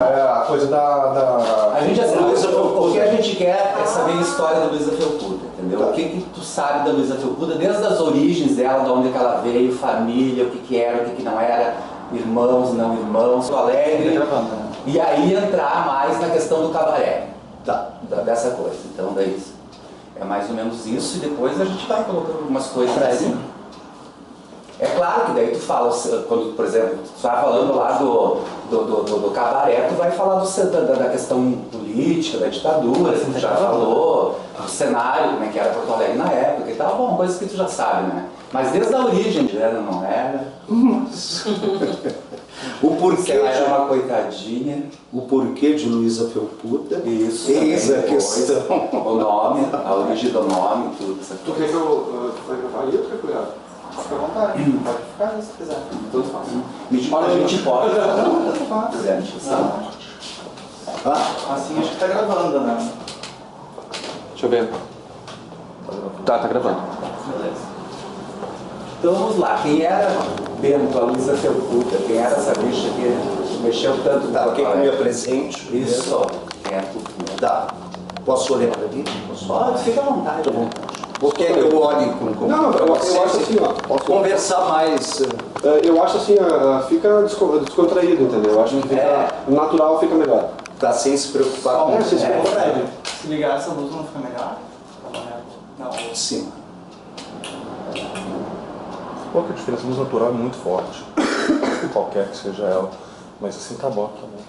A coisa da... A gente, assim, o que a gente quer é saber a história da Luísa Felpuda, entendeu? O que tu sabe da Luísa Felpuda, desde as origens dela, de onde que ela veio, família, o que que era, o que que não era, irmãos, não irmãos, Alegre, e aí entrar mais na questão do cabaré, dessa coisa. Então daí é mais ou menos isso, e depois a gente vai colocando algumas coisas assim. É claro que daí tu fala, quando, por exemplo, tu tá falando lá do cabaré, tu vai falar da questão política, da ditadura, assim, tu já falou, do cenário, como é que era Porto Alegre na época e tal, bom, coisas que tu já sabe, né? Mas desde a origem, era, não era? O porquê ela era uma coitadinha. O porquê de Luísa Felpuda. Isso. Eis a questão. O nome, a origem do nome, tudo. Tu quer que eu vai gravar aí ou tu quer cuidar? Fica à vontade, pode ficar se quiser. Tudo fácil. A gente pode. Se quiser, a gente Assim acho que tá gravando, né? Deixa eu ver. Tá gravando. Beleza. Então vamos lá, quem era Bento, a Luísa Felpuda? Quem era essa bicha que mexeu tanto com Quem me apresente? Isso, quem é tu? Posso olhar para mim? Pode, fica à vontade. Tá bom. Porque eu olho com Não, eu acho assim, ó. Posso conversar mais. Eu acho assim, fica descontraído, entendeu? Eu acho que fica natural, fica melhor. Tá sem se preocupar com isso. Se ligar essa luz não fica melhor? Não. Sim. Pouca diferença, a luz natural é muito forte, qualquer que seja ela, mas assim tá bom também.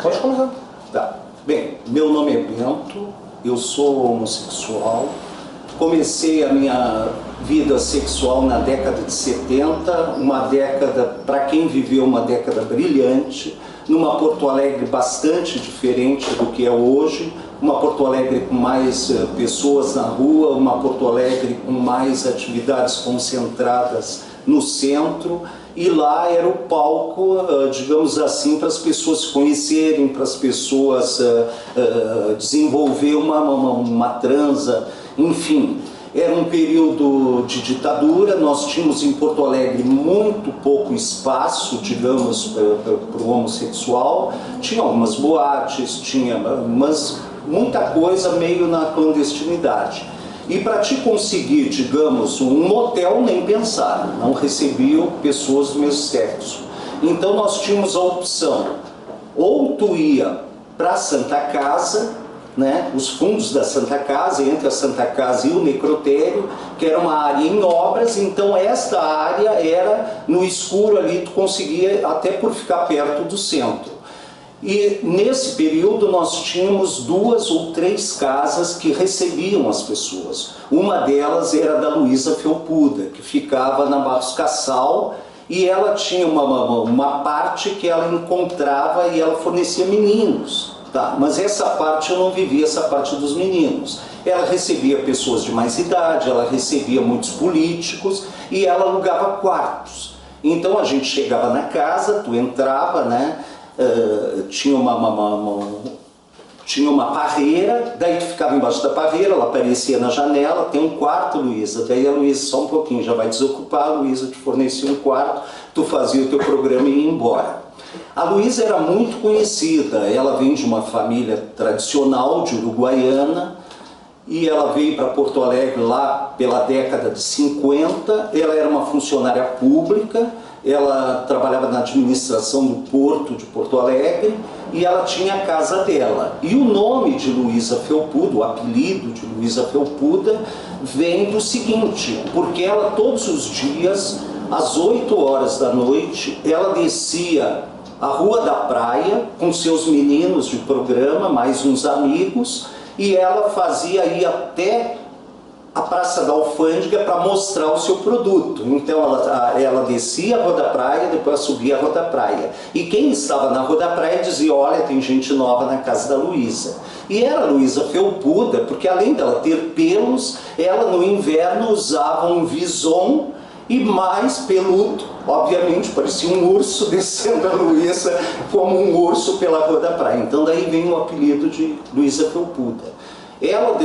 Pode começar. Tá. Bem, meu nome é Bento, eu sou homossexual, comecei a minha vida sexual na década de 70, uma década, para quem viveu uma década brilhante, numa Porto Alegre bastante diferente do que é hoje, uma Porto Alegre com mais pessoas na rua, uma Porto Alegre com mais atividades concentradas no centro, e lá era o palco, digamos assim, para as pessoas se conhecerem, para as pessoas desenvolver uma transa, enfim. Era um período de ditadura, nós tínhamos em Porto Alegre muito pouco espaço, digamos, para o homossexual. Tinha algumas boates, tinha muita coisa meio na clandestinidade. E para te conseguir, digamos, um motel, nem pensar, não recebiam pessoas do mesmo sexo. Então nós tínhamos a opção, ou tu ia para a Santa Casa, né, os fundos da Santa Casa, entre a Santa Casa e o necrotério, que era uma área em obras, então esta área era no escuro ali, tu conseguia até por ficar perto do centro. E nesse período nós tínhamos 2 ou 3 casas que recebiam as pessoas. Uma delas era da Luísa Felpuda, que ficava na Barros Cassal, e ela tinha uma parte que ela encontrava e ela fornecia meninos. Tá, mas essa parte eu não vivia, essa parte dos meninos. Ela recebia pessoas de mais idade, ela recebia muitos políticos e ela alugava quartos. Então a gente chegava na casa, tu entrava, né? Tinha uma parreira, daí tu ficava embaixo da parreira, ela aparecia na janela, tem um quarto, Luísa. Daí a Luísa, só um pouquinho, já vai desocupar, a Luísa te fornecia um quarto, tu fazia o teu programa e ia embora. A Luísa era muito conhecida, ela vem de uma família tradicional de Uruguaiana e ela veio para Porto Alegre lá pela década de 50, ela era uma funcionária pública, ela trabalhava na administração do porto de Porto Alegre e ela tinha a casa dela. E o nome de Luísa Felpuda, o apelido de Luísa Felpuda, vem do seguinte, porque ela todos os dias, às 8 horas da noite, ela descia a Rua da Praia, com seus meninos de programa, mais uns amigos, e ela fazia ir até a Praça da Alfândega para mostrar o seu produto. Então ela descia a Rua da Praia, depois subia a Rua da Praia. E quem estava na Rua da Praia dizia, olha, tem gente nova na casa da Luísa. E era a Luísa Felpuda, porque além dela ter pelos, ela no inverno usava um vison e mais peludo, obviamente, parecia um urso descendo a Luísa como um urso pela Rua da Praia. Então daí vem o apelido de Luísa Felpuda. Ela,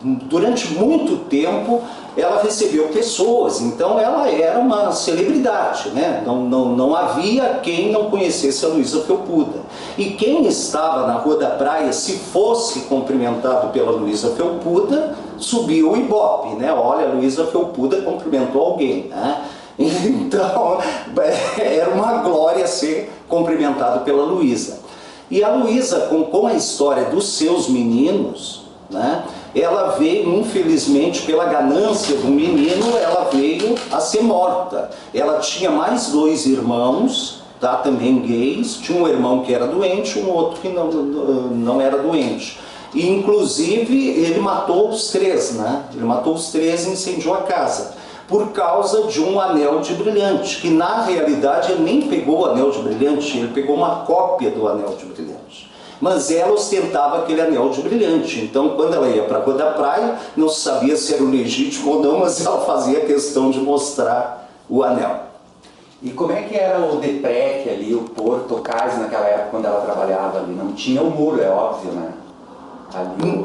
durante muito tempo, ela recebeu pessoas, então ela era uma celebridade, né? Não havia quem não conhecesse a Luísa Felpuda. E quem estava na Rua da Praia, se fosse cumprimentado pela Luísa Felpuda, subiu o ibope, né? Olha, a Luísa Felpuda cumprimentou alguém, né? Então, era uma glória ser cumprimentado pela Luísa. E a Luísa, com a história dos seus meninos, né, ela veio, infelizmente, pela ganância do menino, ela veio a ser morta. Ela tinha mais 2 irmãos, tá, também gays, tinha um irmão que era doente, um outro que não era doente. E, inclusive, ele matou os 3, né? Ele matou os 3 e incendiou a casa, por causa de um anel de brilhante, que na realidade ele nem pegou o anel de brilhante, ele pegou uma cópia do anel de brilhante. Mas ela ostentava aquele anel de brilhante, então quando ela ia para a Rua da Praia, não se sabia se era o legítimo ou não, mas ela fazia questão de mostrar o anel. E como é que era o Deprec ali, o Porto, o Cais naquela época quando ela trabalhava ali? Não tinha o muro, é óbvio, né? Ali,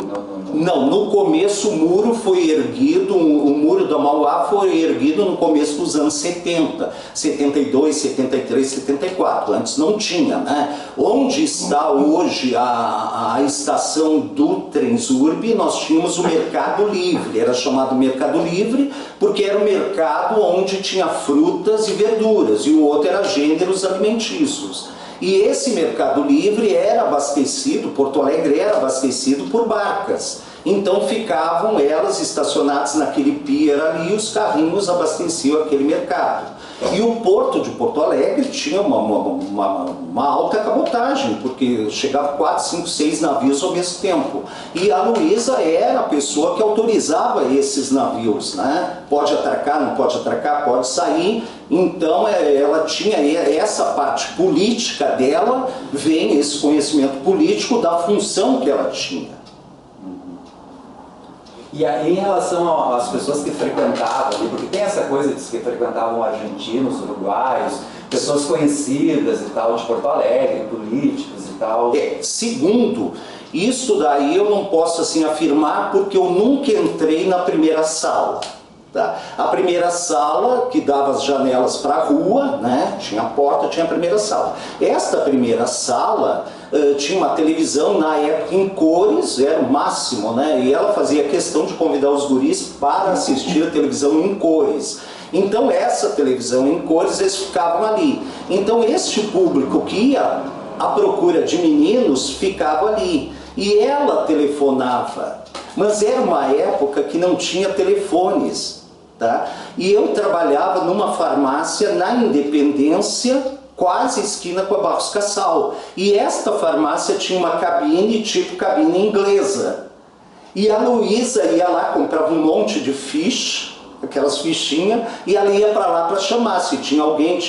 Não, no começo o muro foi erguido, o muro do Mauá foi erguido no começo dos anos 70, 72, 73, 74, antes não tinha, né? Onde está hoje a estação do Transurb, nós tínhamos o Mercado Livre, era chamado Mercado Livre porque era o mercado onde tinha frutas e verduras, e o outro era gêneros alimentícios. E esse Mercado Livre era abastecido, Porto Alegre era abastecido por barcas. Então ficavam elas estacionadas naquele pier ali e os carrinhos abasteciam aquele mercado. E o Porto de Porto Alegre tinha uma alta cabotagem, porque chegava 4, 5, 6 navios ao mesmo tempo. E a Luísa era a pessoa que autorizava esses navios, né? Pode atracar, não pode atracar, pode sair. Então ela tinha essa parte política dela, vem esse conhecimento político da função que ela tinha. E aí, em relação às pessoas que frequentavam ali, porque tem essa coisa de que frequentavam argentinos, uruguaios, pessoas conhecidas e tal, de Porto Alegre, políticos e tal. Segundo, isso daí eu não posso assim afirmar porque eu nunca entrei na primeira sala. Tá? A primeira sala, que dava as janelas para a rua, né? Tinha a porta, tinha a primeira sala. Esta primeira sala tinha uma televisão, na época em cores, era o máximo, né? E ela fazia questão de convidar os guris para assistir a televisão em cores. Então essa televisão em cores, eles ficavam ali. Então este público que ia à procura de meninos, ficava ali. E ela telefonava, mas era uma época que não tinha telefones. Tá? E eu trabalhava numa farmácia na Independência, quase esquina com a Barros Cassal. E esta farmácia tinha uma cabine, tipo cabine inglesa. E a Luísa ia lá, comprava um monte de ficha, aquelas fichinhas, e ela ia para lá para chamar. Se tinha alguém,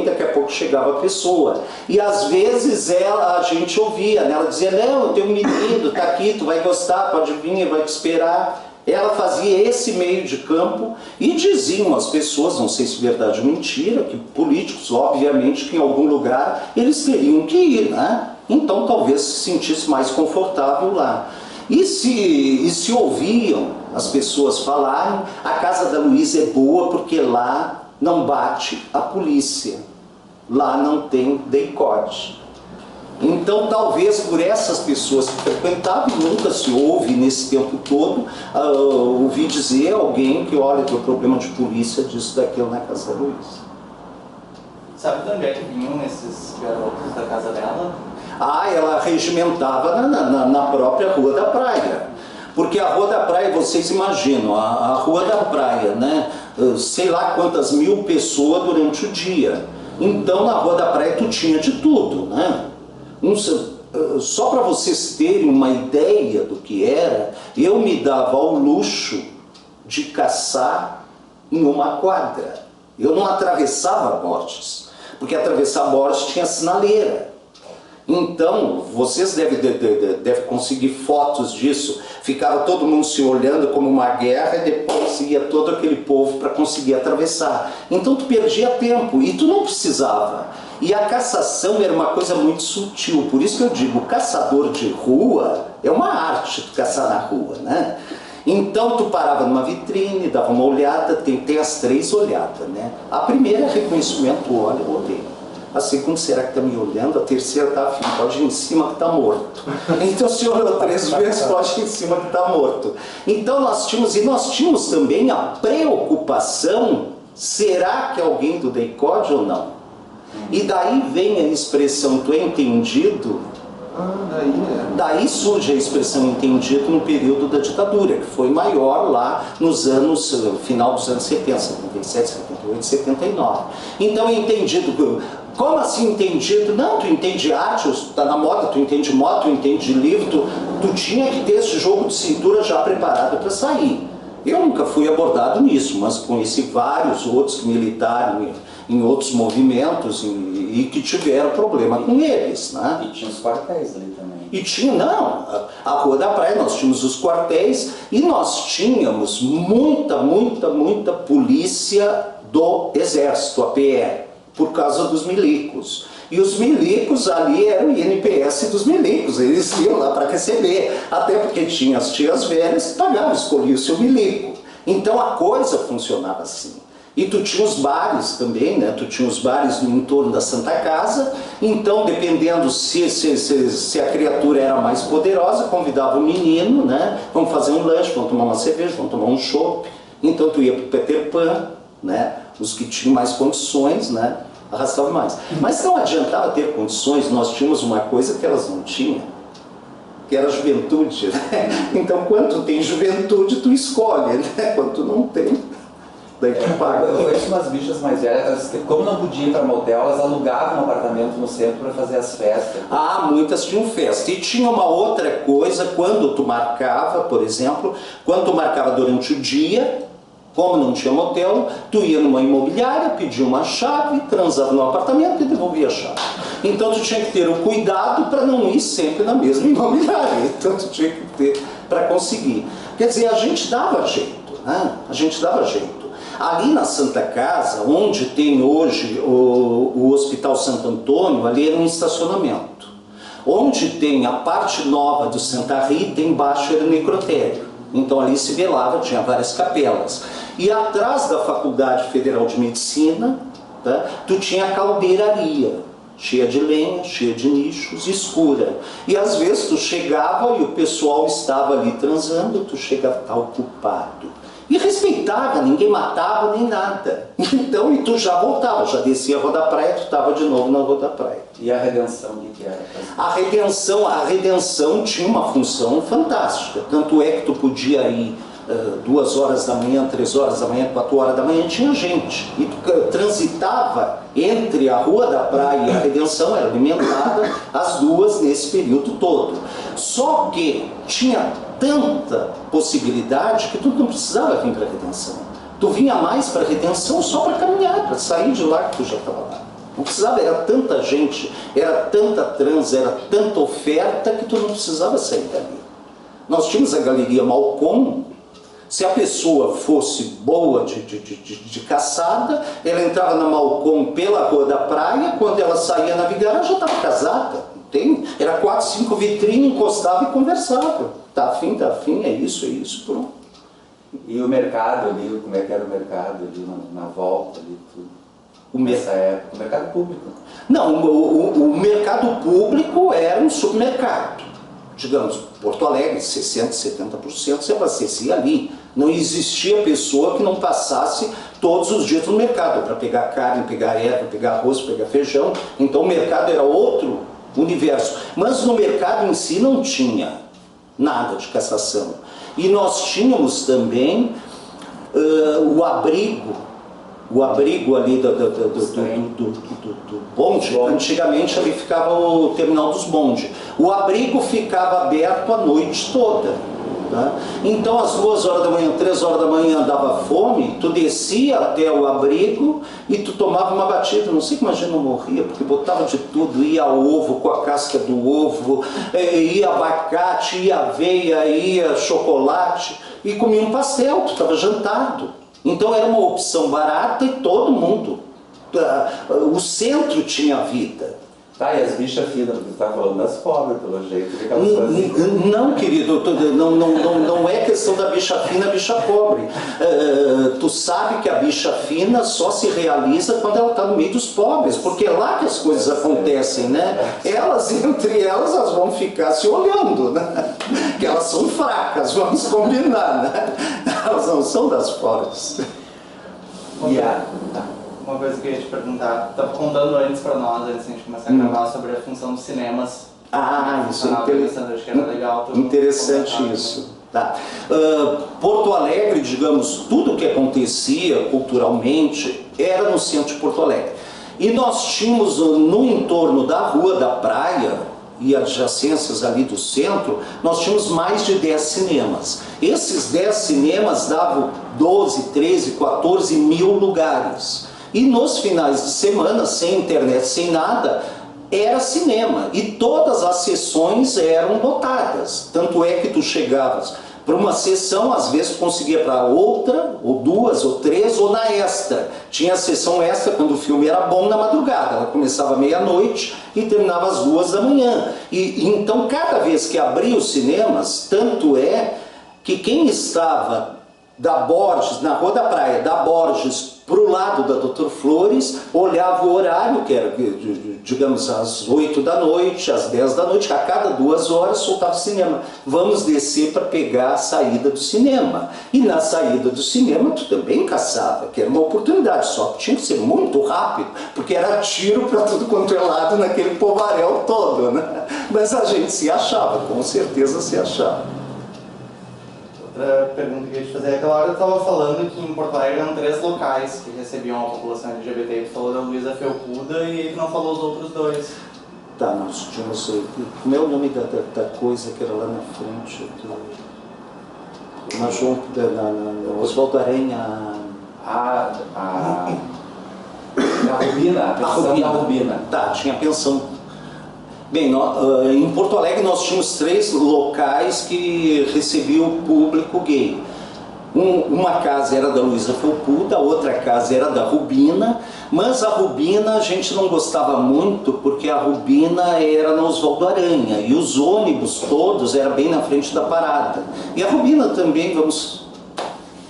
daqui a pouco chegava a pessoa. E às vezes a gente ouvia, né? Ela dizia, não, eu tenho um menino, tá aqui, tu vai gostar, pode vir, vai te esperar. Ela fazia esse meio de campo e diziam as pessoas, não sei se verdade ou mentira, que políticos, obviamente, que em algum lugar eles teriam que ir, né? Então talvez se sentisse mais confortável lá. E se ouviam as pessoas falarem, a casa da Luísa é boa porque lá não bate a polícia, lá não tem decote. Então, talvez por essas pessoas que frequentavam, nunca se ouve nesse tempo todo, ouvi dizer a alguém que, olha, tem problema de polícia disso, daquilo na casa da Luísa. Sabe de onde é que vinham esses garotos da casa dela? Ela regimentava na própria Rua da Praia. Porque a Rua da Praia, vocês imaginam, a Rua da Praia, né? Sei lá quantas mil pessoas durante o dia. Então, na Rua da Praia, tu tinha de tudo, né? Só para vocês terem uma ideia do que era, eu me dava ao luxo de caçar em uma quadra. Eu não atravessava Borges, porque atravessar Borges tinha sinaleira. Então, vocês devem conseguir fotos disso. Ficava todo mundo se olhando como uma guerra e depois ia todo aquele povo para conseguir atravessar. Então tu perdia tempo e tu não precisava. E a caçação era uma coisa muito sutil, por isso que eu digo, caçador de rua é uma arte de caçar na rua, né? Então tu parava numa vitrine, dava uma olhada, tem as 3 olhadas, né? A primeira é reconhecimento, olha, olhei. A segunda, será que está me olhando? A terceira, tá, filho, pode ir em cima que está morto. Então se olhou 3 vezes, pode ir em cima que está morto. Então nós tínhamos também a preocupação, será que é alguém do DEICOD ou não? E daí vem a expressão, tu é entendido? Daí surge a expressão entendido no período da ditadura, que foi maior lá nos anos, final dos anos 70, 77, 78, 79. Então entendido, como assim entendido? Não, tu entende arte, está na moda, tu entende moda, tu entende livro, tu tinha que ter esse jogo de cintura já preparado para sair. Eu nunca fui abordado nisso, mas conheci vários outros que militaram em outros movimentos e que tiveram problema com eles, né? E tinha os quartéis ali também. E tinha, não, a Rua da Praia, nós tínhamos os quartéis e nós tínhamos muita polícia do Exército, a PR, por causa dos milicos. E os milicos ali eram o INPS dos milicos, eles iam lá para receber, até porque tinha as tias velhas que pagavam, escolhiam o seu milico. Então a coisa funcionava assim. E tu tinha os bares também, né? Tu tinha os bares no entorno da Santa Casa, então dependendo se a criatura era mais poderosa, convidava o menino, né? Vamos fazer um lanche, vamos tomar uma cerveja, vamos tomar um chopp. Então tu ia pro Peter Pan, né? Os que tinham mais condições, né? Arrastavam mais. Mas não adiantava ter condições, nós tínhamos uma coisa que elas não tinham, que era a juventude, né? Então quando tu tem juventude, tu escolhe, né? Quando tu não tem, daí tu paga. Eu conheço umas bichas mais velhas, como não podiam ir para motel, elas alugavam um apartamento no centro para fazer as festas. Ah, muitas tinham festa. E tinha uma outra coisa, quando tu marcava, por exemplo, quando tu marcava durante o dia, como não tinha motel, tu ia numa imobiliária, pedia uma chave, transava no apartamento e devolvia a chave. Então tu tinha que ter o cuidado para não ir sempre na mesma imobiliária. Então tu tinha que ter para conseguir. Quer dizer, a gente dava jeito, né? A gente dava jeito. Ali na Santa Casa, onde tem hoje o Hospital Santo Antônio, ali era um estacionamento. Onde tem a parte nova do Santa Rita, embaixo era o necrotério. Então ali se velava, tinha várias capelas. E atrás da Faculdade Federal de Medicina, tá, tu tinha a caldeiraria, cheia de lenha, cheia de nichos, escura. E às vezes tu chegava e o pessoal estava ali transando, tu chegava, tá ocupado. E respeitava, ninguém matava nem nada. Então, e tu já voltava, já descia a Rua da Praia, tu estava de novo na Rua da Praia. E a redenção, o que era? A redenção tinha uma função fantástica. Tanto é que tu podia ir 2 horas da manhã, 3 horas da manhã, 4 horas da manhã, tinha gente. E tu transitava entre a Rua da Praia e a Redenção, era alimentada as duas nesse período todo. Só que tinha tanta possibilidade que tu não precisava vir para a Redenção. Tu vinha mais para a Redenção só para caminhar, para sair de lá que tu já estava lá. Não precisava, era tanta gente, era tanta trans, era tanta oferta que tu não precisava sair dali. Nós tínhamos a Galeria Malcom. Se a pessoa fosse boa de caçada, ela entrava na Malcom pela Rua da Praia, quando ela saía na Vigária, ela já estava casada. Tem? Era 4, 5 vitrines, encostava e conversava. Tá afim, é isso, pronto. E o mercado ali, como é que era o mercado ali na volta ali, tudo? Nessa época, o mercado público? Não, o mercado público era um supermercado. Digamos, Porto Alegre, 60%, 70% se abastecia ali. Não existia pessoa que não passasse todos os dias no mercado para pegar carne, pegar erva, pegar arroz, pegar feijão. Então o mercado era outro universo. Mas no mercado em si não tinha nada de cassação. E nós tínhamos também o abrigo ali do bonde. Antigamente ali ficava o terminal dos bondes. O abrigo ficava aberto a noite toda. Tá? Então às 2 horas da manhã, 3 horas da manhã dava fome, tu descia até o abrigo e tu tomava uma batida. Não sei como a gente não morria, porque botava de tudo, ia ovo com a casca do ovo, ia abacate, ia aveia, ia chocolate, e comia um pastel, tu estava jantado. Então era uma opção barata e todo mundo. O centro tinha vida. Tá, e as bichas finas, porque tu tá falando das pobres, pelo jeito, o que elas faziam? Não, querido, não é questão da bicha fina, bicha pobre. Tu sabe que a bicha fina só se realiza quando ela está no meio dos pobres, porque é lá que as coisas acontecem, né? Elas, entre elas, elas vão ficar se olhando, né? Que elas são fracas, vamos combinar, né? Elas não são das pobres. Uma coisa que eu ia te perguntar, tu estava contando antes para nós, antes de a gente começar a gravar, sobre a função dos cinemas. Isso é acho que era legal. interessante isso. Tá. Porto Alegre, digamos, tudo que acontecia culturalmente era no centro de Porto Alegre. E nós tínhamos no entorno da Rua da Praia e adjacências ali do centro, nós tínhamos mais de 10 cinemas. Esses 10 cinemas davam 12, 13, 14 mil lugares. E nos finais de semana, sem internet, sem nada, era cinema. E todas as sessões eram lotadas. Tanto é que tu chegavas para uma sessão, às vezes tu conseguia para outra, ou duas, ou três, ou na extra. Tinha a sessão extra quando o filme era bom na madrugada. Ela começava meia-noite e terminava às 2 da manhã. E então, cada vez que abria os cinemas, tanto é que quem estava da Borges, na Rua da Praia, da Borges para o lado da Doutor Flores, olhava o horário, que era, digamos, às 8 da noite, às 10 da noite, a cada 2 horas soltava o cinema. Vamos descer para pegar a saída do cinema. E na saída do cinema tu também caçava, que era uma oportunidade, só que tinha que ser muito rápido, porque era tiro para tudo quanto é lado naquele povaréu todo, né? Mas a gente se achava, com certeza se achava. Outra pergunta que eu ia te fazer, aquela hora eu estava falando que em Porto Alegre eram 3 locais que recebiam a população LGBT. Tu falou da Luísa Felpuda e não falou os outros 2. Tá, nós tínhamos... Como é o nome da coisa que era lá na frente? Na Oswaldo Aranha... A Rubina, a pensão da Rubina. Tá, tinha pensão. Bem, em Porto Alegre nós tínhamos 3 locais que recebiam o público gay. Uma casa era da Luísa Felpuda, a outra casa era da Rubina, mas a Rubina a gente não gostava muito porque a Rubina era na Oswaldo Aranha e os ônibus todos eram bem na frente da parada. E a Rubina também,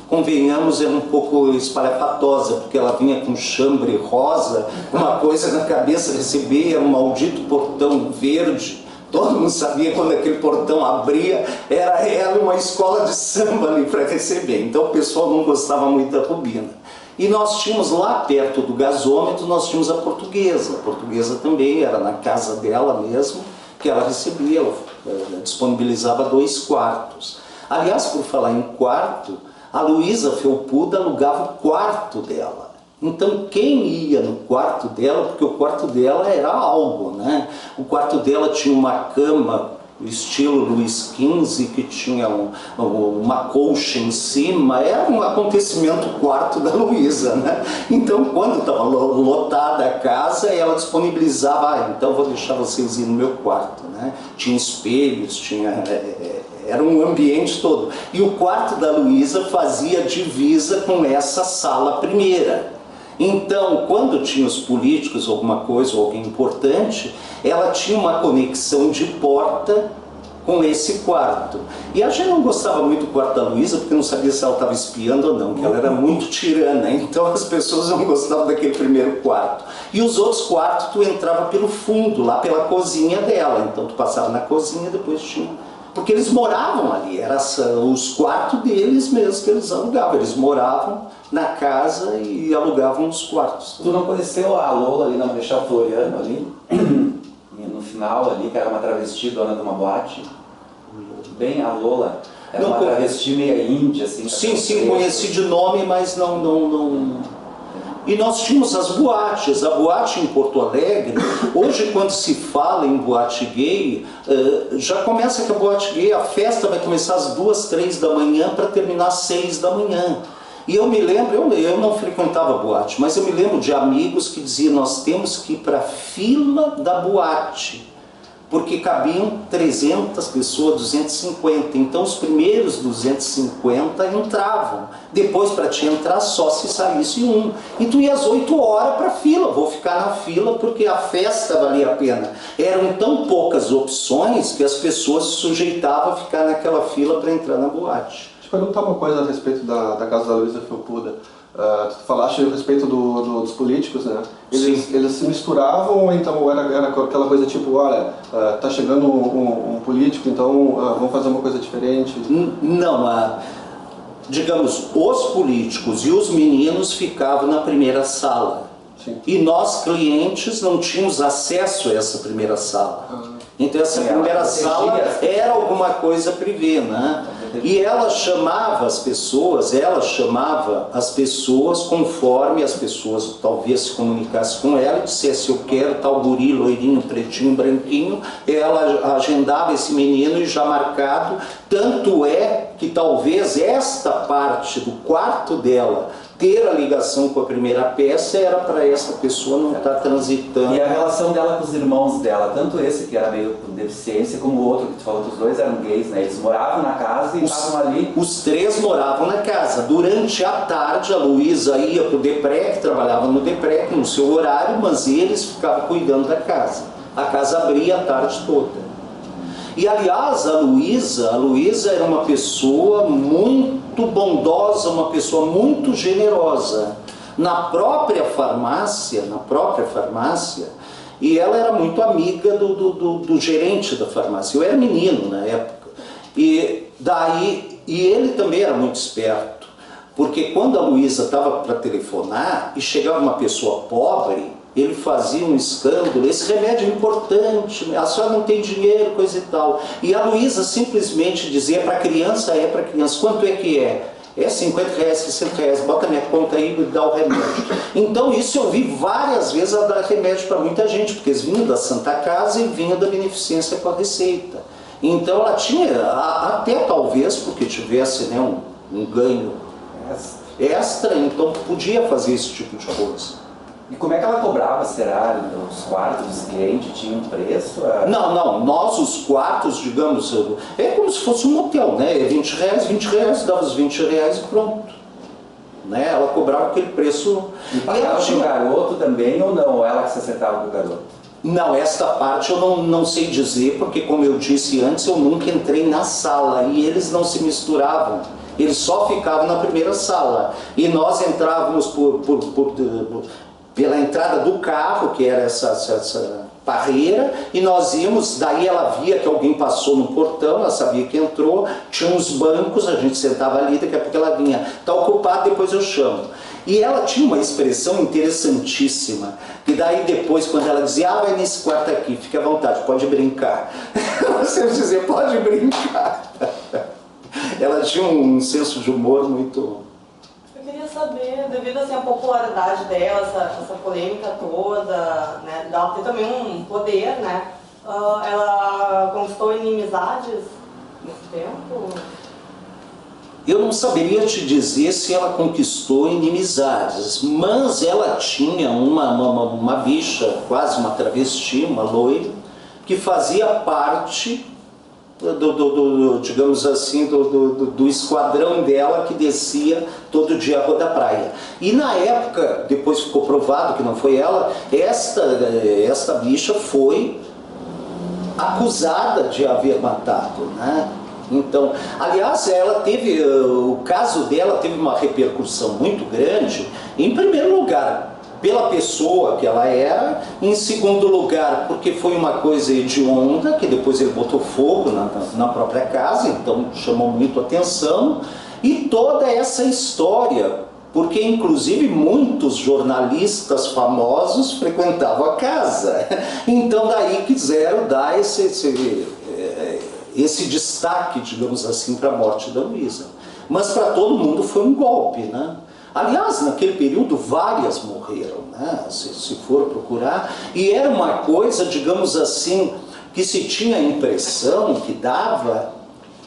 convenhamos, era um pouco espalhafatosa, porque ela vinha com chambre rosa, uma coisa na cabeça, recebia um maldito portão verde. Todo mundo sabia quando aquele portão abria, era ela uma escola de samba ali para receber. Então o pessoal não gostava muito da Rubina. E nós tínhamos lá perto do gasômetro, nós tínhamos a Portuguesa. A Portuguesa também era na casa dela mesmo, que ela recebia, ela disponibilizava 2 quartos. Aliás, por falar em quarto, a Luísa Felpuda alugava o quarto dela. Então quem ia no quarto dela, porque o quarto dela era algo, né? O quarto dela tinha uma cama, estilo Luís XV, que tinha uma colcha em cima, era um acontecimento o quarto da Luísa, né? Então quando estava lotada a casa, ela disponibilizava, então vou deixar vocês ir no meu quarto, né? Tinha espelhos, tinha... Era um ambiente todo. E o quarto da Luísa fazia divisa com essa sala primeira. Então, quando tinha os políticos, alguma coisa, ou alguém importante, ela tinha uma conexão de porta com esse quarto. E a gente não gostava muito do quarto da Luísa, porque não sabia se ela estava espiando ou não, que ela era muito tirana, então as pessoas não gostavam daquele primeiro quarto. E os outros quartos, tu entrava pelo fundo, lá pela cozinha dela. Então tu passava na cozinha e depois tinha... Porque eles moravam ali, eram os quartos deles mesmo que eles alugavam. Eles moravam na casa e alugavam os quartos. Tu não conheceu a Lola ali na Marechal Floriano, ali? No final ali, que era uma travesti dona de uma boate? Bem a Lola. Era uma travesti meia índia, assim. Sim, conheci de nome, mas não... E nós tínhamos as boates, a boate em Porto Alegre. Hoje, quando se fala em boate gay, já começa que a boate gay, a festa vai começar às 2, 3 da manhã para terminar às 6 da manhã. E eu me lembro, eu não frequentava boate, mas eu me lembro de amigos que diziam, nós temos que ir para a fila da boate, porque cabiam 300 pessoas, 250. Então os primeiros 250 entravam. Depois, para te entrar, só se saísse um. E tu ia às 8 horas para a fila. Vou ficar na fila porque a festa valia a pena. Eram tão poucas opções que as pessoas se sujeitavam a ficar naquela fila para entrar na boate. Deixa eu perguntar uma coisa a respeito da casa da Luísa Felpuda. Tu falaste a respeito dos políticos, né? Eles se misturavam ou então era aquela coisa tipo, olha, tá chegando um político, então vamos fazer uma coisa diferente? Não, digamos, os políticos e os meninos ficavam na primeira sala. Sim. E nós, clientes, não tínhamos acesso a essa primeira sala. Então essa primeira sala era alguma coisa privê, né? E ela chamava as pessoas conforme as pessoas talvez se comunicassem com ela e dissesse, eu quero tal guri, loirinho, pretinho, branquinho. Ela agendava esse menino e já marcado. Tanto é que talvez esta parte do quarto dela ter a ligação com a primeira peça era para essa pessoa não estar transitando. E a relação dela com os irmãos dela, tanto esse que era meio com deficiência, como o outro que tu falou que os dois eram gays, né? Eles moravam na casa e estavam ali. Os três moravam na casa. Durante a tarde a Luísa ia para o DEPREC, trabalhava no DEPREC, no seu horário, mas eles ficavam cuidando da casa. A casa abria a tarde toda. E aliás, a Luísa era uma pessoa muito bondosa, uma pessoa muito generosa. Na própria farmácia, e ela era muito amiga do gerente da farmácia. Eu era menino na época. E ele também era muito esperto, porque quando a Luísa estava para telefonar e chegava uma pessoa pobre, ele fazia um escândalo, esse remédio é importante, a senhora não tem dinheiro, coisa e tal. E a Luísa simplesmente dizia, para criança, quanto é que é? É 50 reais, 60 reais, bota minha conta aí e dá o remédio. Então isso eu vi várias vezes a dar remédio para muita gente, porque eles vinham da Santa Casa e vinham da beneficência com a receita. Então ela tinha, até talvez porque tivesse, né, um ganho extra, então podia fazer esse tipo de coisa. E como é que ela cobrava, será? Os quartos dos clientes tinham um preço? Não, nós os quartos, digamos, é como se fosse um motel, né? É 20 reais, dava os 20 reais e pronto. Né? Ela cobrava aquele preço. E pagava pro garoto também ou não? Ou ela que se acertava com o garoto? Não, esta parte eu não sei dizer, porque como eu disse antes, eu nunca entrei na sala e eles não se misturavam. Eles só ficavam na primeira sala. E nós entrávamos pela entrada do carro, que era essa barreira, e nós íamos, daí ela via que alguém passou no portão, ela sabia que entrou, tinha uns bancos, a gente sentava ali, daqui a pouco ela vinha, está ocupado, depois eu chamo. E ela tinha uma expressão interessantíssima, que daí depois, quando ela dizia, vai nesse quarto aqui, fique à vontade, pode brincar. Você dizia, pode brincar. Ela tinha um senso de humor muito... Eu queria saber, devido assim, à popularidade dela, essa polêmica toda, né, dela ter também um poder, né, ela conquistou inimizades nesse tempo? Eu não saberia te dizer se ela conquistou inimizades, mas ela tinha uma bicha, quase uma travesti, uma loira, que fazia parte digamos assim, do esquadrão dela que descia todo dia a Rua da Praia. E na época, depois ficou provado que não foi ela, esta bicha foi acusada de haver matado, né? Então, aliás, ela teve, o caso dela teve uma repercussão muito grande, em primeiro lugar, pela pessoa que ela era, em segundo lugar, porque foi uma coisa hedionda, que depois ele botou fogo na própria casa, então chamou muito atenção, e toda essa história, porque inclusive muitos jornalistas famosos frequentavam a casa, então daí quiseram dar esse destaque, digamos assim, para a morte da Luísa. Mas para todo mundo foi um golpe, né? Aliás, naquele período várias morreram, né? Se for procurar, e era uma coisa, digamos assim, que se tinha a impressão que dava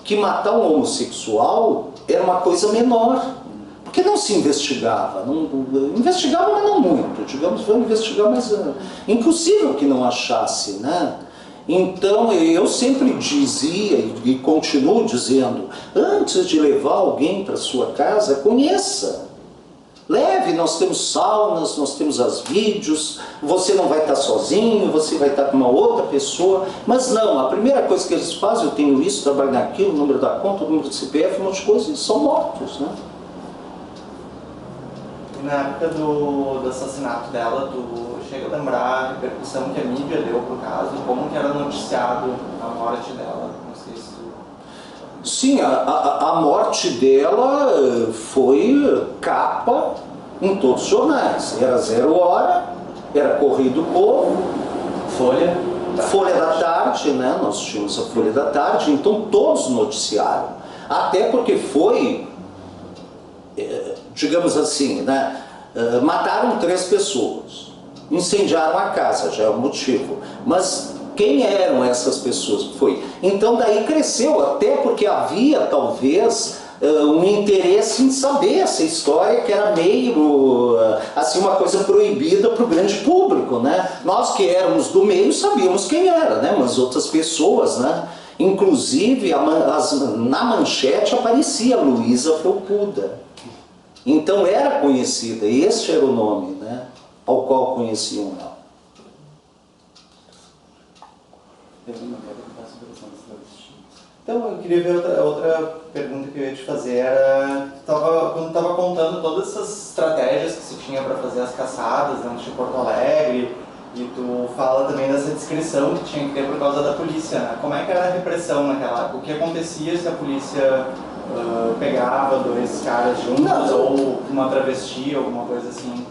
que matar um homossexual era uma coisa menor, porque não se investigava, investigava, mas não muito, digamos, vamos investigar, mas impossível que não achasse, né? Então eu sempre dizia e continuo dizendo, antes de levar alguém para sua casa, conheça. Leve, nós temos saunas, nós temos as vídeos, você não vai estar sozinho, você vai estar com uma outra pessoa, mas não, a primeira coisa que eles fazem, eu tenho isso, trabalho naquilo, o número da conta, o número do CPF, um monte de coisas, são mortos, né? E na época do assassinato dela, tu chega a lembrar a repercussão que a mídia deu pro caso, como que era noticiado a morte dela? Não sei se... Sim, a morte dela foi capa em todos os jornais. Era 0 Hora, era Correio do Povo, Folha da Tarde, né? Nós tínhamos a Folha da Tarde, então todos noticiaram. Até porque foi, digamos assim, né? Mataram 3 pessoas, incendiaram a casa, já é o motivo. Mas quem eram essas pessoas que foi? Então daí cresceu, até porque havia talvez um interesse em saber essa história, que era meio assim uma coisa proibida para o grande público, né? Nós que éramos do meio sabíamos quem era, né? Mas outras pessoas, né? Inclusive na manchete aparecia Luísa Felpuda. Então era conhecida, este era o nome, né? Ao qual conheciam ela. Então, eu queria ver outra pergunta que eu ia te fazer, era, quando tu estava contando todas essas estratégias que se tinha para fazer as caçadas dentro de Porto Alegre, e tu fala também dessa descrição que tinha que ter por causa da polícia, né? Como é que era a repressão naquela época? O que acontecia se a polícia pegava 2 caras juntos, ou uma travesti, alguma coisa assim?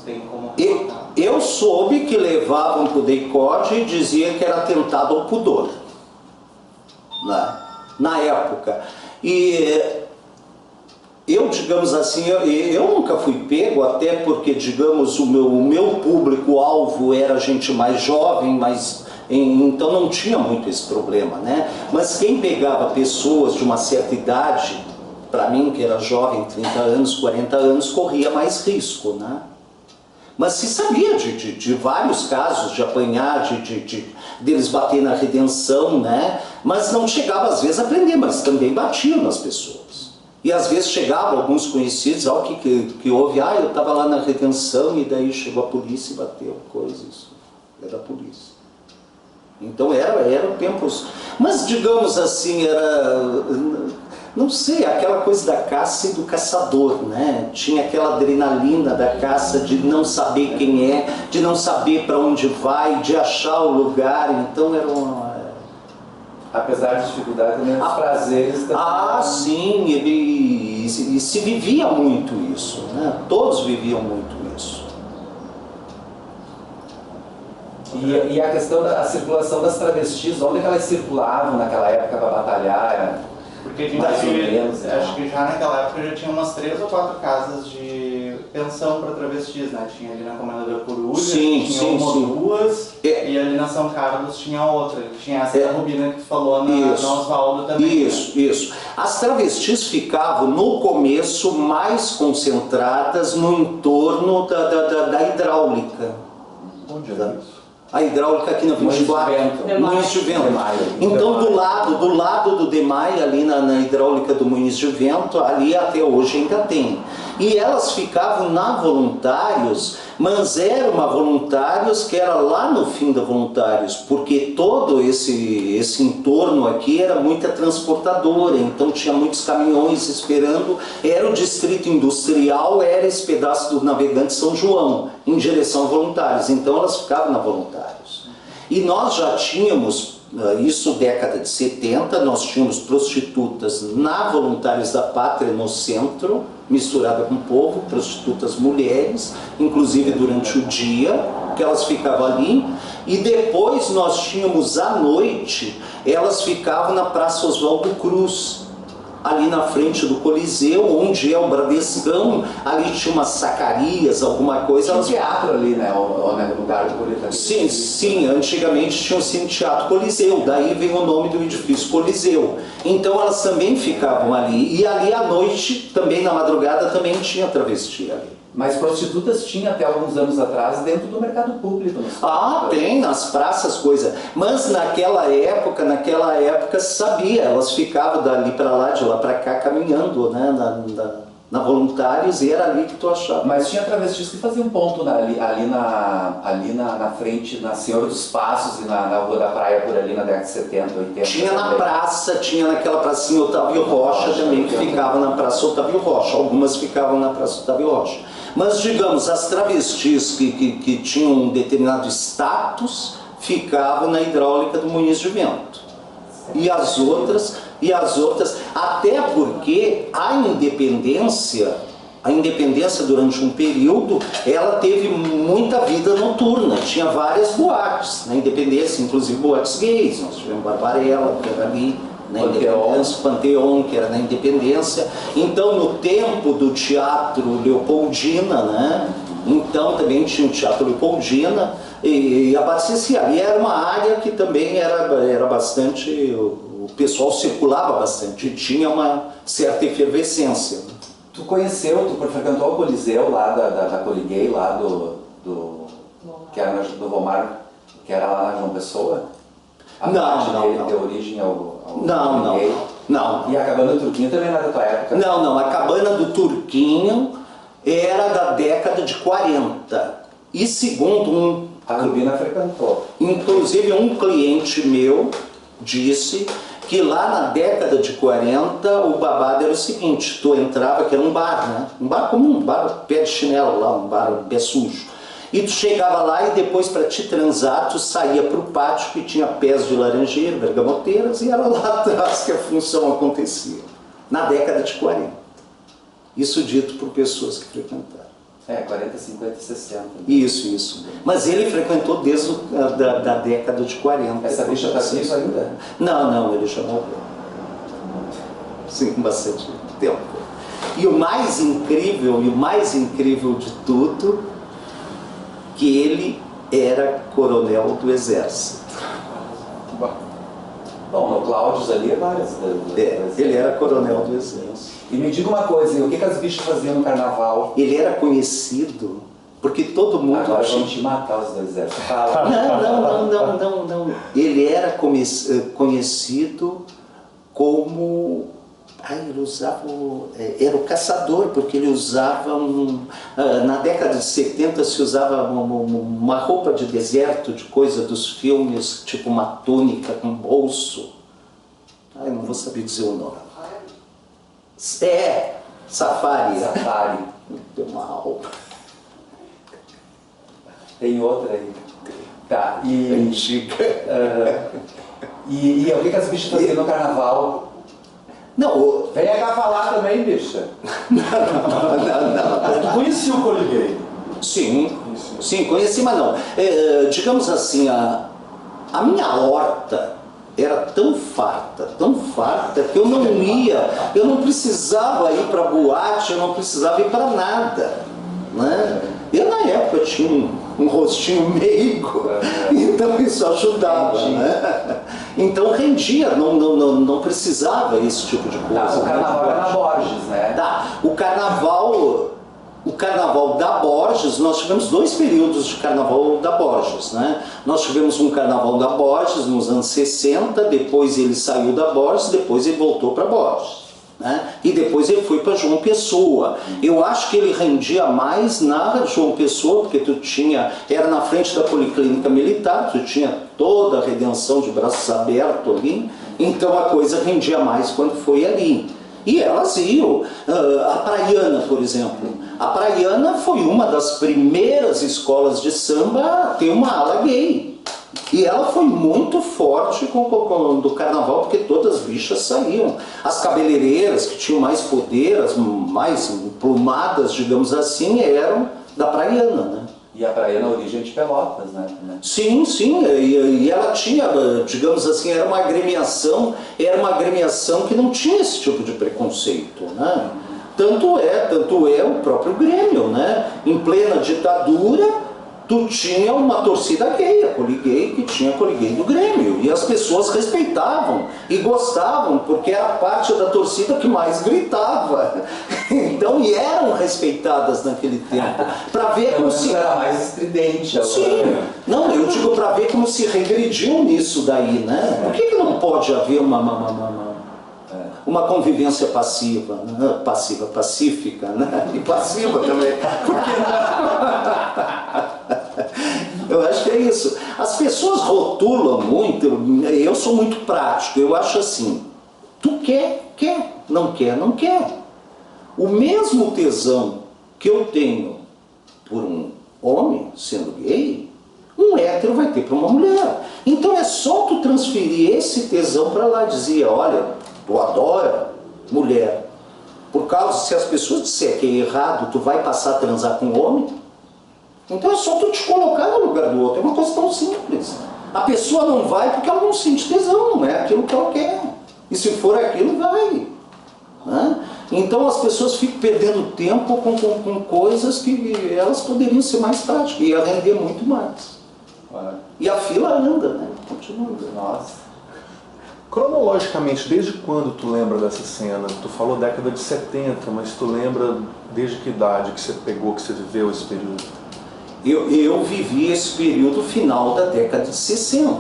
Tem como... Eu soube que levavam para o DEICOD e dizia que era atentado ao pudor, né? Na época. E eu, digamos assim, eu nunca fui pego, até porque, digamos, o meu público-alvo era gente mais jovem, então não tinha muito esse problema, né? Mas quem pegava pessoas de uma certa idade, para mim que era jovem, 30 anos, 40 anos, corria mais risco, né? Mas se sabia de vários casos de apanhar, deles bater na redenção, né? Mas não chegava às vezes a prender, mas também batiam nas pessoas. E às vezes chegavam alguns conhecidos, o que houve, eu estava lá na redenção e daí chegou a polícia e bateu, isso é da polícia. Então eram tempos, mas digamos assim, não sei, aquela coisa da caça e do caçador, né? Tinha aquela adrenalina da caça de não saber quem é, de não saber para onde vai, de achar o lugar, então era uma... Apesar das dificuldades, também os prazeres também. Sim, e se vivia muito isso, né? Todos viviam muito isso. E a questão da circulação das travestis, onde que elas circulavam naquela época para batalhar? Porque a gente acho que já naquela época já tinha umas 3 ou 4 casas de pensão para travestis, né? Tinha ali na Comendador Coruja, tinha uma ou duas, e ali na São Carlos tinha outra. Tinha essa da Rubina que tu falou na Oswaldo também. Isso. As travestis ficavam no começo mais concentradas no entorno da hidráulica. Onde era isso? A hidráulica aqui na 24, Moinhos de Vento. Então do lado do DEMAI, ali na hidráulica do Moinhos de Vento, ali até hoje ainda tem. E elas ficavam na Voluntários, mas era uma Voluntários que era lá no fim da Voluntários, porque todo esse entorno aqui era muita transportadora, então tinha muitos caminhões esperando, era o distrito industrial, era esse pedaço do Navegante São João, em direção a Voluntários, então elas ficavam na Voluntários. E nós já tínhamos, isso década de 70, nós tínhamos prostitutas na Voluntários da Pátria, no centro, misturada com o povo, prostitutas mulheres, inclusive durante o dia, que elas ficavam ali, e depois nós tínhamos à noite, elas ficavam na Praça Oswaldo Cruz, ali na frente do Coliseu, onde é o Bradescão, ali tinha umas sacarias, alguma coisa. Tinha um teatro ali, né? O lugar do Coliseu. Sim, antigamente tinha o Cine Teatro Coliseu, daí vem o nome do edifício Coliseu. Então elas também ficavam ali, e ali à noite, também na madrugada, também tinha travesti ali, Mas prostitutas tinha até alguns anos atrás dentro do mercado público. Tem, nas praças, coisa. Mas naquela época sabia, elas ficavam dali para lá, de lá para cá, caminhando, né, na Voluntários, e era ali que tu achava. Mas tinha travestis que faziam ponto ali na frente, na Senhora dos Passos e na Rua da Praia, por ali na década de 70, 80. Tinha na praça, tinha naquela pracinha Otávio Rocha também, que ficava na Praça Otávio Rocha. Algumas ficavam na Praça Otávio Rocha. Mas, digamos, as travestis que tinham um determinado status ficavam na hidráulica do Moinhos de Vento. E as outras, até porque a independência durante um período, ela teve muita vida noturna, tinha várias boates na Independência, inclusive boates gays. Nós tivemos Barbarella, que era ali na Independência, Panteão, que era na Independência. Então, no tempo do Teatro Leopoldina, né? Então também tinha o Teatro Leopoldina e abastecida. E era uma área que também era bastante, o pessoal circulava bastante, tinha uma certa efervescência. Tu frequentou o Coliseu lá da Coliguei, lá que era do Vomar, que era lá na João Pessoa? Não. Deu origem ao Não. E a Cabana do Turquinho também era da tua época? Não, a Cabana do Turquinho era da década de 40. E segundo a Rubina frequentou. Inclusive um cliente meu disse que lá na década de 40 o babado era o seguinte: tu entrava, que era um bar, né? Um bar comum, um bar pé de chinelo lá, um bar pé sujo. E tu chegava lá e depois, para te transar, tu saía para o pátio que tinha pés de laranjeira, bergamoteiras, e era lá atrás que a função acontecia. Na década de 40. Isso dito por pessoas que frequentaram. 40, 50, 60. Isso. Mas ele frequentou desde da década de 40. Essa bicha está viva ainda? Não, ele já morreu. Sim, bastante tempo. E o mais incrível de tudo, que ele era coronel do Exército. Bom, no Cláudios ali é várias. Ele era coronel do Exército. E me diga uma coisa, o que as bichas faziam no carnaval? Ele era conhecido porque todo mundo... Agora vão te matar os dois exércitos. Não. Ele era conhecido como... ele usava... Era o caçador, porque ele usava... na década de 70 se usava uma roupa de deserto, de coisa dos filmes, tipo uma túnica com bolso. Eu não vou saber dizer o nome. Safari. Deu mal. Tem outra aí. Tá, Antiga. E o que as bichas faziam no carnaval? Não, vem cá falar também, bicha. Não. Tu conhecia o Coliguei? Sim, conheci, mas não. Digamos assim, a minha horta era tão farta, que eu não precisava ir para boate, eu não precisava ir para nada, né? Eu na época tinha um rostinho meigo, então isso ajudava, né? Então rendia, não precisava esse tipo de coisa. O carnaval era na Borges, né? O carnaval da Borges, nós tivemos 2 períodos de carnaval da Borges, né? Nós tivemos um carnaval da Borges nos anos 60, depois ele saiu da Borges, depois ele voltou para Borges, né? E depois ele foi para João Pessoa. Eu acho que ele rendia mais na João Pessoa, porque era na frente da Policlínica Militar, tu tinha toda a redenção de braços abertos ali, então a coisa rendia mais quando foi ali. E elas iam. A Praiana, por exemplo. A Praiana foi uma das primeiras escolas de samba a ter uma ala gay. E ela foi muito forte do carnaval, porque todas as bichas saíam. As cabeleireiras, que tinham mais poder, as mais emplumadas, digamos assim, eram da Praiana, né? E a Praiana é a origem de Pelotas, né? Sim, e ela tinha, digamos assim, era uma agremiação que não tinha esse tipo de preconceito, né? Tanto é o próprio Grêmio, né? Em plena ditadura, tu tinha uma torcida gay, a Coliguei, que tinha a Coliguei do Grêmio, e as pessoas pessoas respeitavam e gostavam, porque era parte da torcida que mais gritava. Então, e eram respeitadas naquele tempo. Para ver como se... era mais estridente. Sim, não, eu digo para ver como se regrediu nisso daí, né? Por que não pode haver uma convivência passiva, né? Pacífica, né? E passiva também. Porque eu acho que é isso. As pessoas rotulam muito, eu sou muito prático, eu acho assim, tu quer, quer, não quer, não quer. O mesmo tesão que eu tenho por um homem sendo gay, um hétero vai ter para uma mulher. Então é só tu transferir esse tesão para lá, dizia, olha, tu adora mulher. Por causa, se as pessoas disserem que é errado, tu vai passar a transar com homem, então é só tu te colocar no lugar do outro, é uma coisa tão simples. A pessoa não vai porque ela não sente tesão, não é aquilo que ela quer. E se for aquilo, vai. Né? Então as pessoas ficam perdendo tempo com coisas que elas poderiam ser mais práticas, e ia render muito mais. E a fila anda, né? Continua. Nossa. Cronologicamente, desde quando tu lembra dessa cena? Tu falou década de 70, mas tu lembra desde que idade que você pegou, que você viveu esse período? Eu vivi esse período final da década de 60.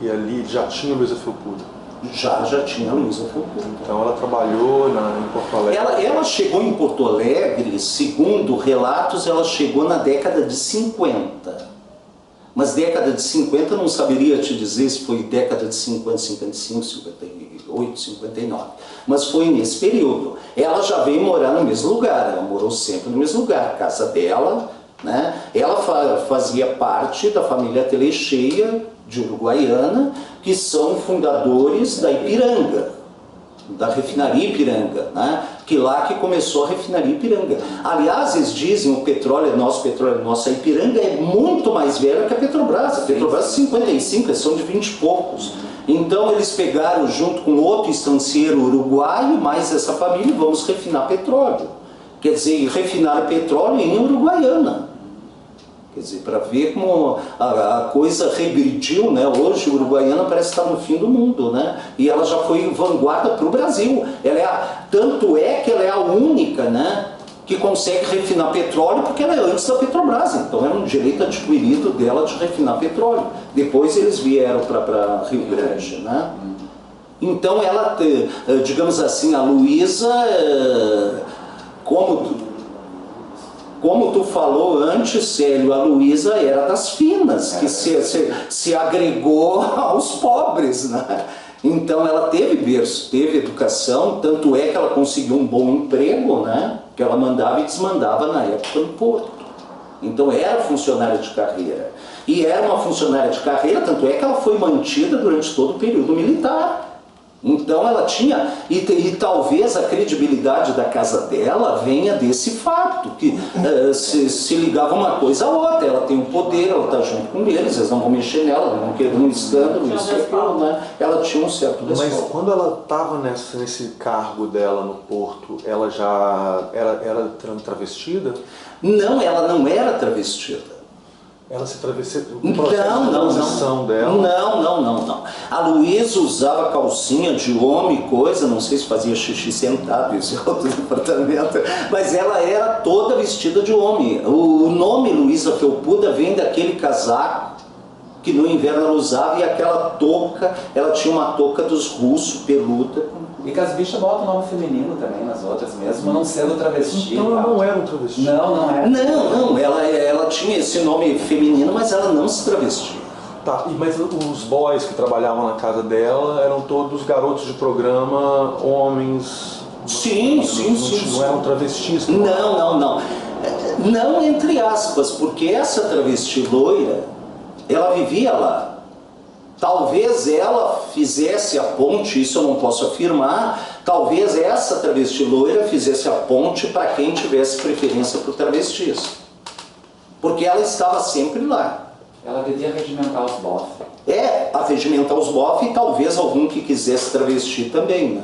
E ali já tinha Luísa Felpuda? Já tinha Luísa Felpuda. Então ela trabalhou em Porto Alegre? Ela chegou em Porto Alegre, segundo relatos, ela chegou na década de 50. Mas década de 50 eu não saberia te dizer se foi década de 50, 55, 58, 59. Mas foi nesse período. Ela já veio morar no mesmo lugar, ela morou sempre no mesmo lugar. A casa dela, né? Ela fazia parte da família Telecheia de Uruguaiana, que são fundadores da Ipiranga, da refinaria Ipiranga, né? Que lá que começou a refinaria Ipiranga. Aliás, eles dizem, o petróleo é nosso, a Ipiranga é muito mais velha que a Petrobras. A Petrobras é 55, eles são de 20 e poucos. Então eles pegaram junto com outro estancieiro uruguaio, mais essa família, vamos refinar petróleo. Quer dizer, refinar petróleo em Uruguaiana. Quer dizer, para ver como a coisa regrediu, né? Hoje, a Uruguaiana parece estar no fim do mundo, né? E ela já foi vanguarda para o Brasil. Tanto é que ela é a única, né, que consegue refinar petróleo, porque ela é antes da Petrobras. Então é um direito adquirido dela de refinar petróleo. Depois eles vieram para Rio Grande, né? Então ela, digamos assim, a Luísa, como tu falou antes, Célio, a Luísa era das finas, que se agregou aos pobres, né? Então ela teve berço, teve educação, tanto é que ela conseguiu um bom emprego, né? Que ela mandava e desmandava na época no Porto. Então era funcionária de carreira. E era uma funcionária de carreira, tanto é que ela foi mantida durante todo o período militar. Então ela tinha, e talvez a credibilidade da casa dela venha desse fato, que se ligava uma coisa a outra, ela tem um poder, ela está junto com eles não vão mexer nela, não vão querer um escândalo, isso e aquilo, né? Ela tinha um certo respaldo. Mas quando ela estava nesse cargo dela no Porto, ela já era travestida? Não, ela não era travestida. Ela se travestia? Não. A Luísa usava calcinha de homem, coisa, não sei se fazia xixi sentado, isso é outro departamento, mas ela era toda vestida de homem. O nome Luísa Felpuda vem daquele casaco que no inverno ela usava, e aquela touca, ela tinha uma touca dos russos, peluda. E que as bichas botam nome feminino também nas outras, mesmo não sendo travesti. Então ela não era um travesti? Não era. Não, ela tinha esse nome feminino, mas ela não se travestia. Tá, mas os boys que trabalhavam na casa dela eram todos garotos de programa, homens? Sim. Não eram travestis? Não. Não entre aspas, porque essa travesti loira, ela vivia lá. Talvez ela fizesse a ponte, isso eu não posso afirmar, talvez essa travesti loira fizesse a ponte para quem tivesse preferência por travestis. Porque ela estava sempre lá. Ela devia regimentar os bofs. A regimentar os bofs, e talvez algum que quisesse travestir também, né?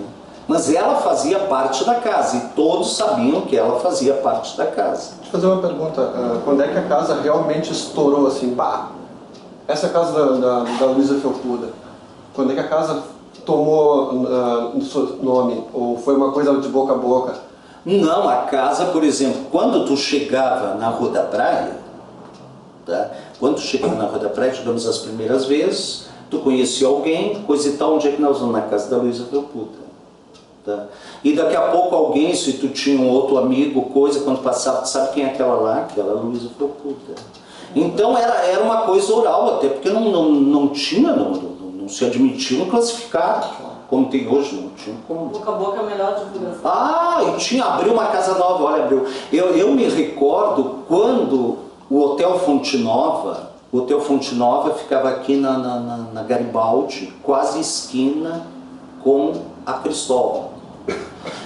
Mas ela fazia parte da casa, e todos sabiam que ela fazia parte da casa. Deixa eu fazer uma pergunta. Quando é que a casa realmente estourou assim, pá? essa casa da Luísa Felpuda, quando é que a casa tomou seu nome? Ou foi uma coisa de boca a boca? Não, a casa, por exemplo, quando tu chegava na Rua da Praia, tá? Quando tu chegava na Rua da Praia, digamos as primeiras vezes, tu conhecia alguém, coisa e tal, onde é que nós vamos? Na casa da Luísa Felpuda. Tá? E daqui a pouco alguém, se tu tinha um outro amigo, coisa, quando passava, tu sabe quem é aquela lá? Aquela Luísa Felpuda. Então era uma coisa oral, até porque não tinha, não se admitia um classificado, como tem hoje, não tinha como. Boca a boca é a melhor divulgação. E abriu uma casa nova, olha, abriu. Eu me recordo quando o Hotel Fonte Nova ficava aqui na Garibaldi, quase esquina com a Cristóvão.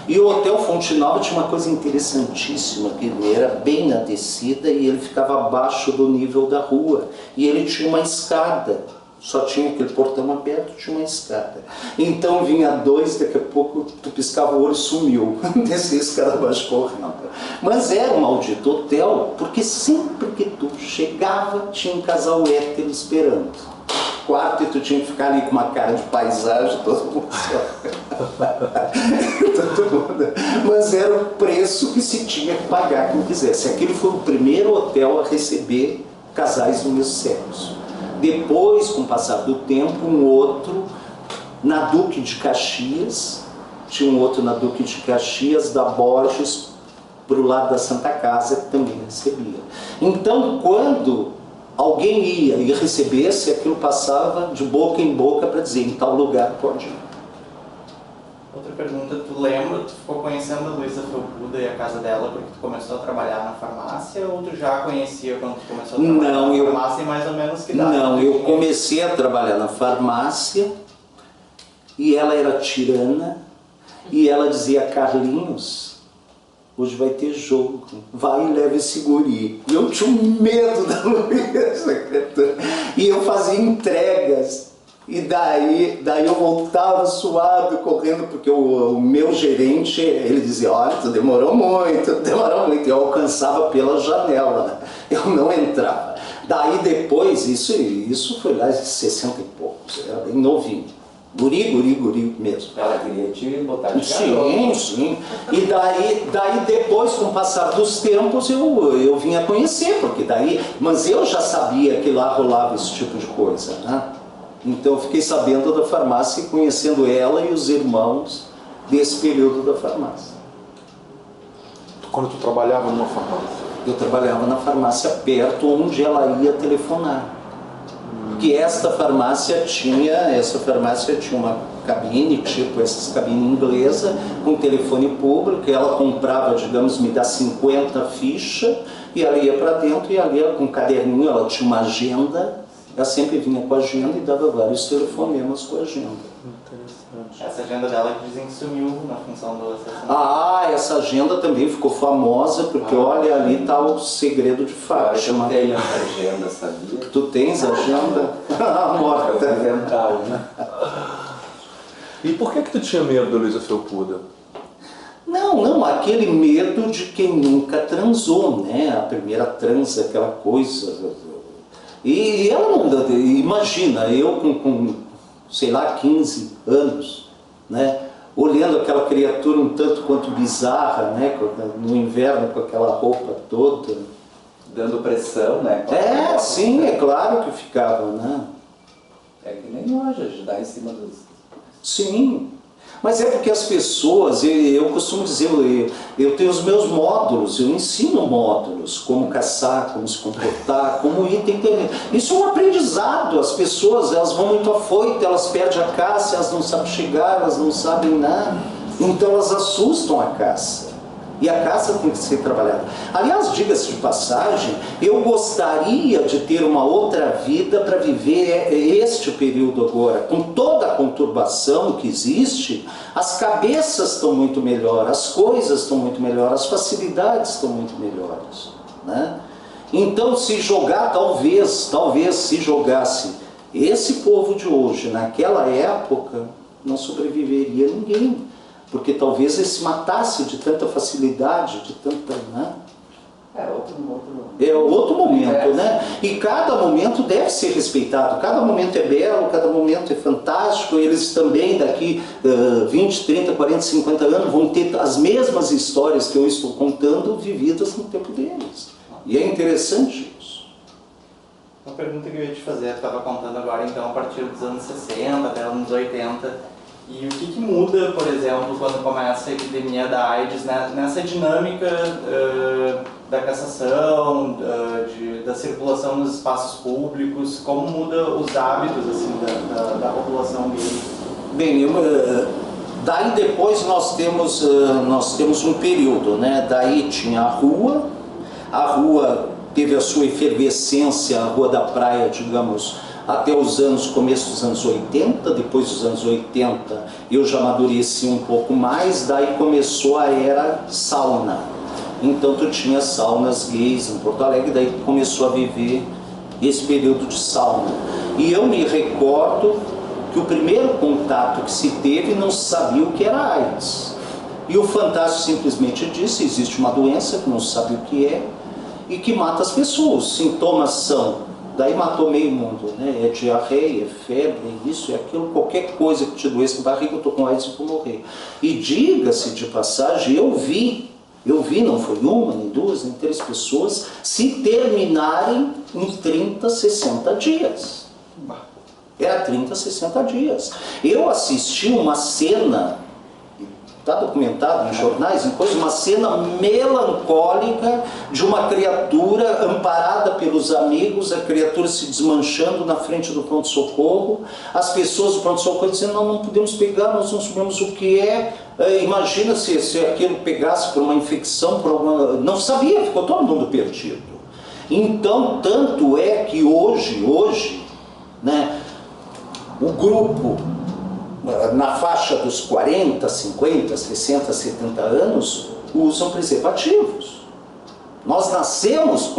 E o Hotel Fonte Nova tinha uma coisa interessantíssima, que ele era bem na descida e ele ficava abaixo do nível da rua. E ele tinha uma escada, só tinha aquele portão aberto, tinha uma escada. Então vinha dois, daqui a pouco tu piscava o olho e sumiu, descia a escada abaixo correndo. Mas era um maldito hotel, porque sempre que tu chegava tinha um casal hétero esperando. Quarto, e tu tinha que ficar ali com uma cara de paisagem, todo mundo. Mas era o preço que se tinha que pagar quem quisesse. Aquele foi o primeiro hotel a receber casais do mesmo sexo. Depois, com o passar do tempo, um outro na Duque de Caxias, tinha um outro na Duque de Caxias, da Borges, para o lado da Santa Casa, que também recebia. Então, quando alguém ia e recebesse, aquilo passava de boca em boca para dizer, em tal lugar pode ir. Outra pergunta, tu lembra, tu ficou conhecendo a Luísa Felpuda e a casa dela porque tu começou a trabalhar na farmácia, ou tu já conhecia quando tu começou a trabalhar na farmácia e mais ou menos que idade? Não, eu comecei a trabalhar na farmácia e ela era tirana e ela dizia, Carlinhos, hoje vai ter jogo, vai e leva esse guri. E eu tinha medo da Luísa. E eu fazia entregas. E daí eu voltava suado, correndo, porque o meu gerente, ele dizia, olha, tu demorou muito. E eu alcançava pela janela, né? Eu não entrava. Daí depois, isso foi lá de 60 e poucos, era bem novinho. Guri mesmo. Ela queria te botar de garoto. Sim. E daí depois, com o passar dos tempos, eu vim a conhecer, porque mas eu já sabia que lá rolava esse tipo de coisa, né? Então eu fiquei sabendo da farmácia e conhecendo ela e os irmãos desse período da farmácia. Quando tu trabalhava numa farmácia? Eu trabalhava na farmácia perto onde ela ia telefonar. Que essa farmácia tinha uma cabine, tipo essas cabines inglesas, com telefone público, e ela comprava, digamos, me dá 50 fichas, e ela ia para dentro, e ali com um caderninho, ela tinha uma agenda, ela sempre vinha com a agenda e dava vários telefonemas com a agenda. Interessante. Essa agenda dela que dizem que sumiu na função do assassinato. Essa agenda também ficou famosa, porque olha, ali está o segredo de Fátima. Eu tenho essa agenda, sabia? Tu tens a agenda? Morta. Né? E por que tu tinha medo da Luísa Felpuda? Não, aquele medo de quem nunca transou, né? A primeira transa, aquela coisa. E ela não... Imagina, eu com sei lá, 15 anos, né? Olhando aquela criatura um tanto quanto bizarra, né? No inverno com aquela roupa toda. Dando pressão, né? Sim, é claro que ficava, né? É que nem nós, ajudar em cima dos... Sim, mas é porque as pessoas, eu costumo dizer, eu tenho os meus módulos, eu ensino módulos, como caçar, como se comportar, como item. Isso é um aprendizado, as pessoas, elas vão muito afoitas, elas perdem a caça, elas não sabem chegar, elas não sabem nada, então elas assustam a caça. E a caça tem que ser trabalhada. Aliás, diga-se de passagem, eu gostaria de ter uma outra vida para viver este período agora. Com toda a conturbação que existe, as cabeças estão muito melhores, as coisas estão muito melhores, as facilidades estão muito melhores, né? Então, se jogar, talvez se jogasse esse povo de hoje, naquela época, não sobreviveria ninguém. Porque talvez ele se matasse de tanta facilidade, de tanta... Né? É outro momento, né? E cada momento deve ser respeitado, cada momento é belo, cada momento é fantástico, eles também daqui 20, 30, 40, 50 anos vão ter as mesmas histórias que eu estou contando vividas no tempo deles. E é interessante isso. Uma pergunta que eu ia te fazer, tu estava contando agora então a partir dos anos 60 até os anos 80, e o que muda, por exemplo, quando começa a epidemia da AIDS, né, nessa dinâmica da cassação, da circulação nos espaços públicos, como muda os hábitos assim, da população gay? Bem, daí depois nós temos um período, né? Daí tinha a rua teve a sua efervescência, a Rua da Praia, digamos, até os começo dos anos 80, depois dos anos 80 eu já amadureci um pouco mais, daí começou a era sauna. Então tu tinha saunas gays em Porto Alegre, daí começou a viver esse período de sauna. E eu me recordo que o primeiro contato que se teve não se sabia o que era AIDS. E o Fantástico simplesmente disse, existe uma doença que não se sabe o que é e que mata as pessoas. Os sintomas são, daí matou meio mundo, né? É diarreia, é febre, é isso, é aquilo, qualquer coisa que te doesse na barriga, eu estou com AIDS e vou morrer. E diga-se de passagem, eu vi, não foi uma, nem duas, nem três pessoas se terminarem em 30, 60 dias. Era 30, 60 dias. Eu assisti uma cena, está documentado em jornais, em coisas, uma cena melancólica de uma criatura amparada pelos amigos, a criatura se desmanchando na frente do pronto-socorro, as pessoas do pronto-socorro dizendo, não podemos pegar, nós não sabemos o que é, imagina se aquilo pegasse por uma infecção, por alguma... não sabia, ficou todo mundo perdido. Então, tanto é que hoje, né, o grupo na faixa dos 40, 50, 60, 70 anos usam preservativos. Nós nascemos,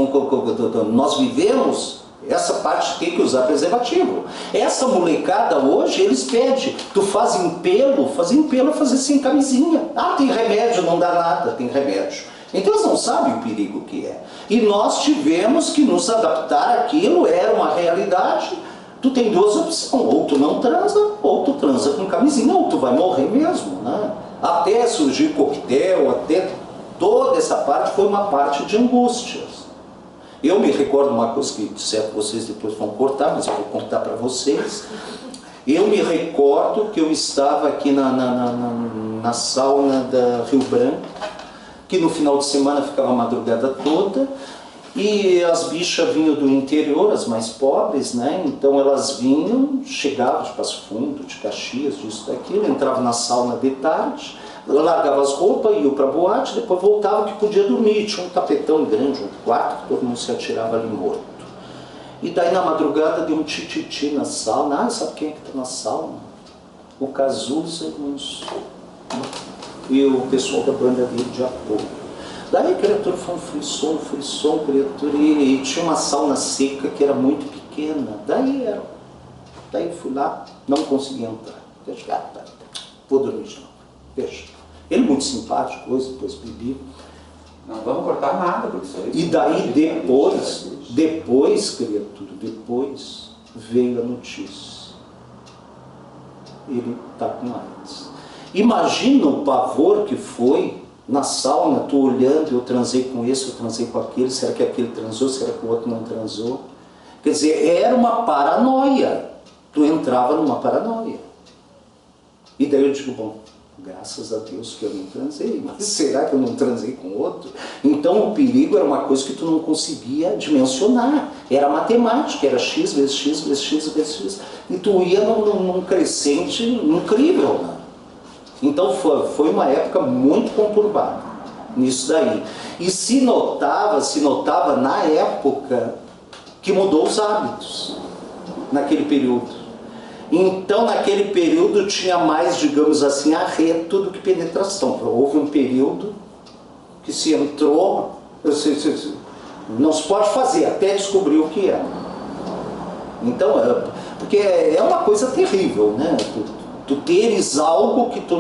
nós vivemos essa parte, tem que usar preservativo. Essa molecada hoje, eles pedem, tu faz empelo é fazer sem camisinha. Ah, tem remédio, não dá nada, tem remédio. Então eles não sabem o perigo que é. E nós tivemos que nos adaptar àquilo, era uma realidade. Tu tem duas opções, ou tu não transa, ou tu transa com camisinha, ou tu vai morrer mesmo, né? Até surgir coquetel, até toda essa parte foi uma parte de angústias. Eu me recordo uma coisa que certo vocês depois vão cortar, mas eu vou contar para vocês. Eu me recordo que eu estava aqui na sauna da Rio Branco, que no final de semana ficava a madrugada toda, e as bichas vinham do interior, as mais pobres, né? Então elas vinham, chegavam de Passo Fundo, de Caxias, disso, daquilo, entravam na sauna de tarde, largavam as roupas, iam para a boate, depois voltavam que podia dormir, tinha um tapetão grande, um quarto, todo mundo se atirava ali morto. E daí na madrugada deu um tititi na sauna. Ah, sabe quem é que está na sauna? O Cazuza e o pessoal da banda dele de apoio. Daí a criatura foi um frisson, criatura, e tinha uma sauna seca que era muito pequena. Daí fui lá, não consegui entrar. Deixa, vou dormir de novo. Deixa. Ele muito simpático, depois bebi. Não vamos cortar nada, professor. E daí depois, criatura, depois veio a notícia. Ele está com AIDS. Imagina o pavor que foi na sauna, tu olhando, eu transei com esse, eu transei com aquele, será que aquele transou, será que o outro não transou? Quer dizer, era uma paranoia, tu entrava numa paranoia. E daí eu digo, bom, graças a Deus que eu não transei, mas será que eu não transei com outro? Então o perigo era uma coisa que tu não conseguia dimensionar, era matemática, era x vezes x vezes x vezes x, e tu ia num crescente incrível, né? Então foi uma época muito conturbada nisso daí. E se notava na época que mudou os hábitos, naquele período. Então naquele período tinha mais, digamos assim, arreto do que penetração. Houve um período que se entrou, não se pode fazer, até descobrir o que é. Então, porque é uma coisa terrível, né? Tu teres algo que tu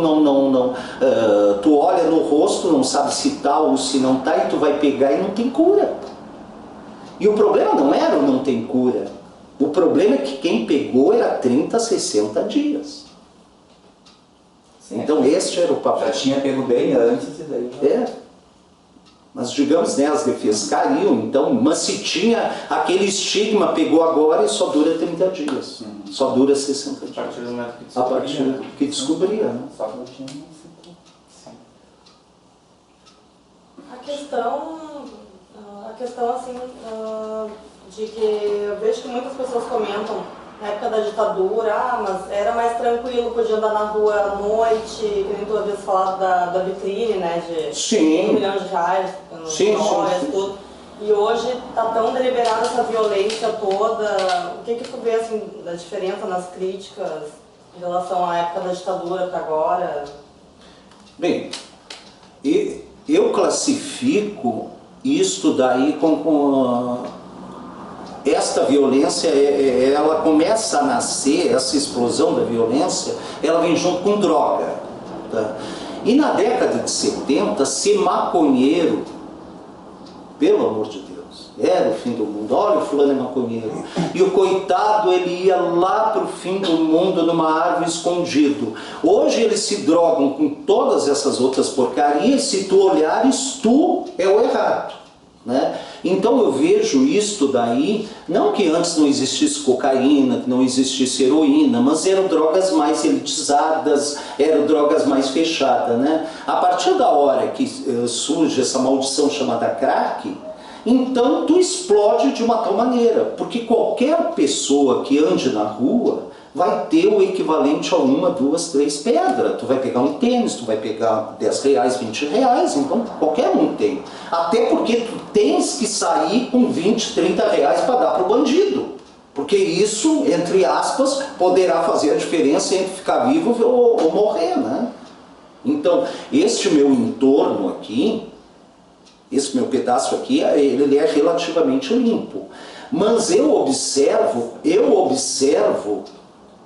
tu olha no rosto, não sabe se tá ou se não tá, e tu vai pegar e não tem cura. E o problema não era o não tem cura. O problema é que quem pegou era 30, 60 dias. Sim, Então este era o papel. já tinha pego bem antes e daí... Mas digamos, né, as defesas caíam, então, mas se tinha aquele estigma, pegou agora e só dura 30 dias. Só dura 60 dias. A partir do momento que A descobria, partir né? que descobria, né? Só que eu tinha um A questão assim, de que eu vejo que muitas pessoas comentam na época da ditadura, mas era mais tranquilo, podia andar na rua à noite, que nem tu havia falado da vitrine, né, de Sim. R$1 milhão, Sim, joias, sim. tudo. E hoje está tão deliberada essa violência toda. O que tu vê assim, da diferença nas críticas em relação à época da ditadura para agora? Bem, eu classifico isto daí com esta violência, ela começa a nascer, essa explosão da violência, ela vem junto com droga. Tá? E na década de 70, ser maconheiro, pelo amor de Deus, era o fim do mundo. Olha, o fulano é maconheiro. E o coitado, ele ia lá para o fim do mundo numa árvore escondido. Hoje eles se drogam com todas essas outras porcarias, se tu olhares, tu é o errado. Né? Então eu vejo isto daí, não que antes não existisse cocaína, que não existisse heroína, mas eram drogas mais elitizadas, eram drogas mais fechadas. Né? A partir da hora que surge essa maldição chamada crack, então tu explode de uma tal maneira, porque qualquer pessoa que ande na rua vai ter o equivalente a 1, 2, 3 pedras. Tu vai pegar um tênis, tu vai pegar R$10, R$20, então qualquer um tem. Até porque tu tens que sair com 20, R$30 para dar para o bandido. Porque isso, entre aspas, poderá fazer a diferença entre ficar vivo ou morrer, né? Então, este meu entorno aqui, esse meu pedaço aqui, ele é relativamente limpo. Mas eu observo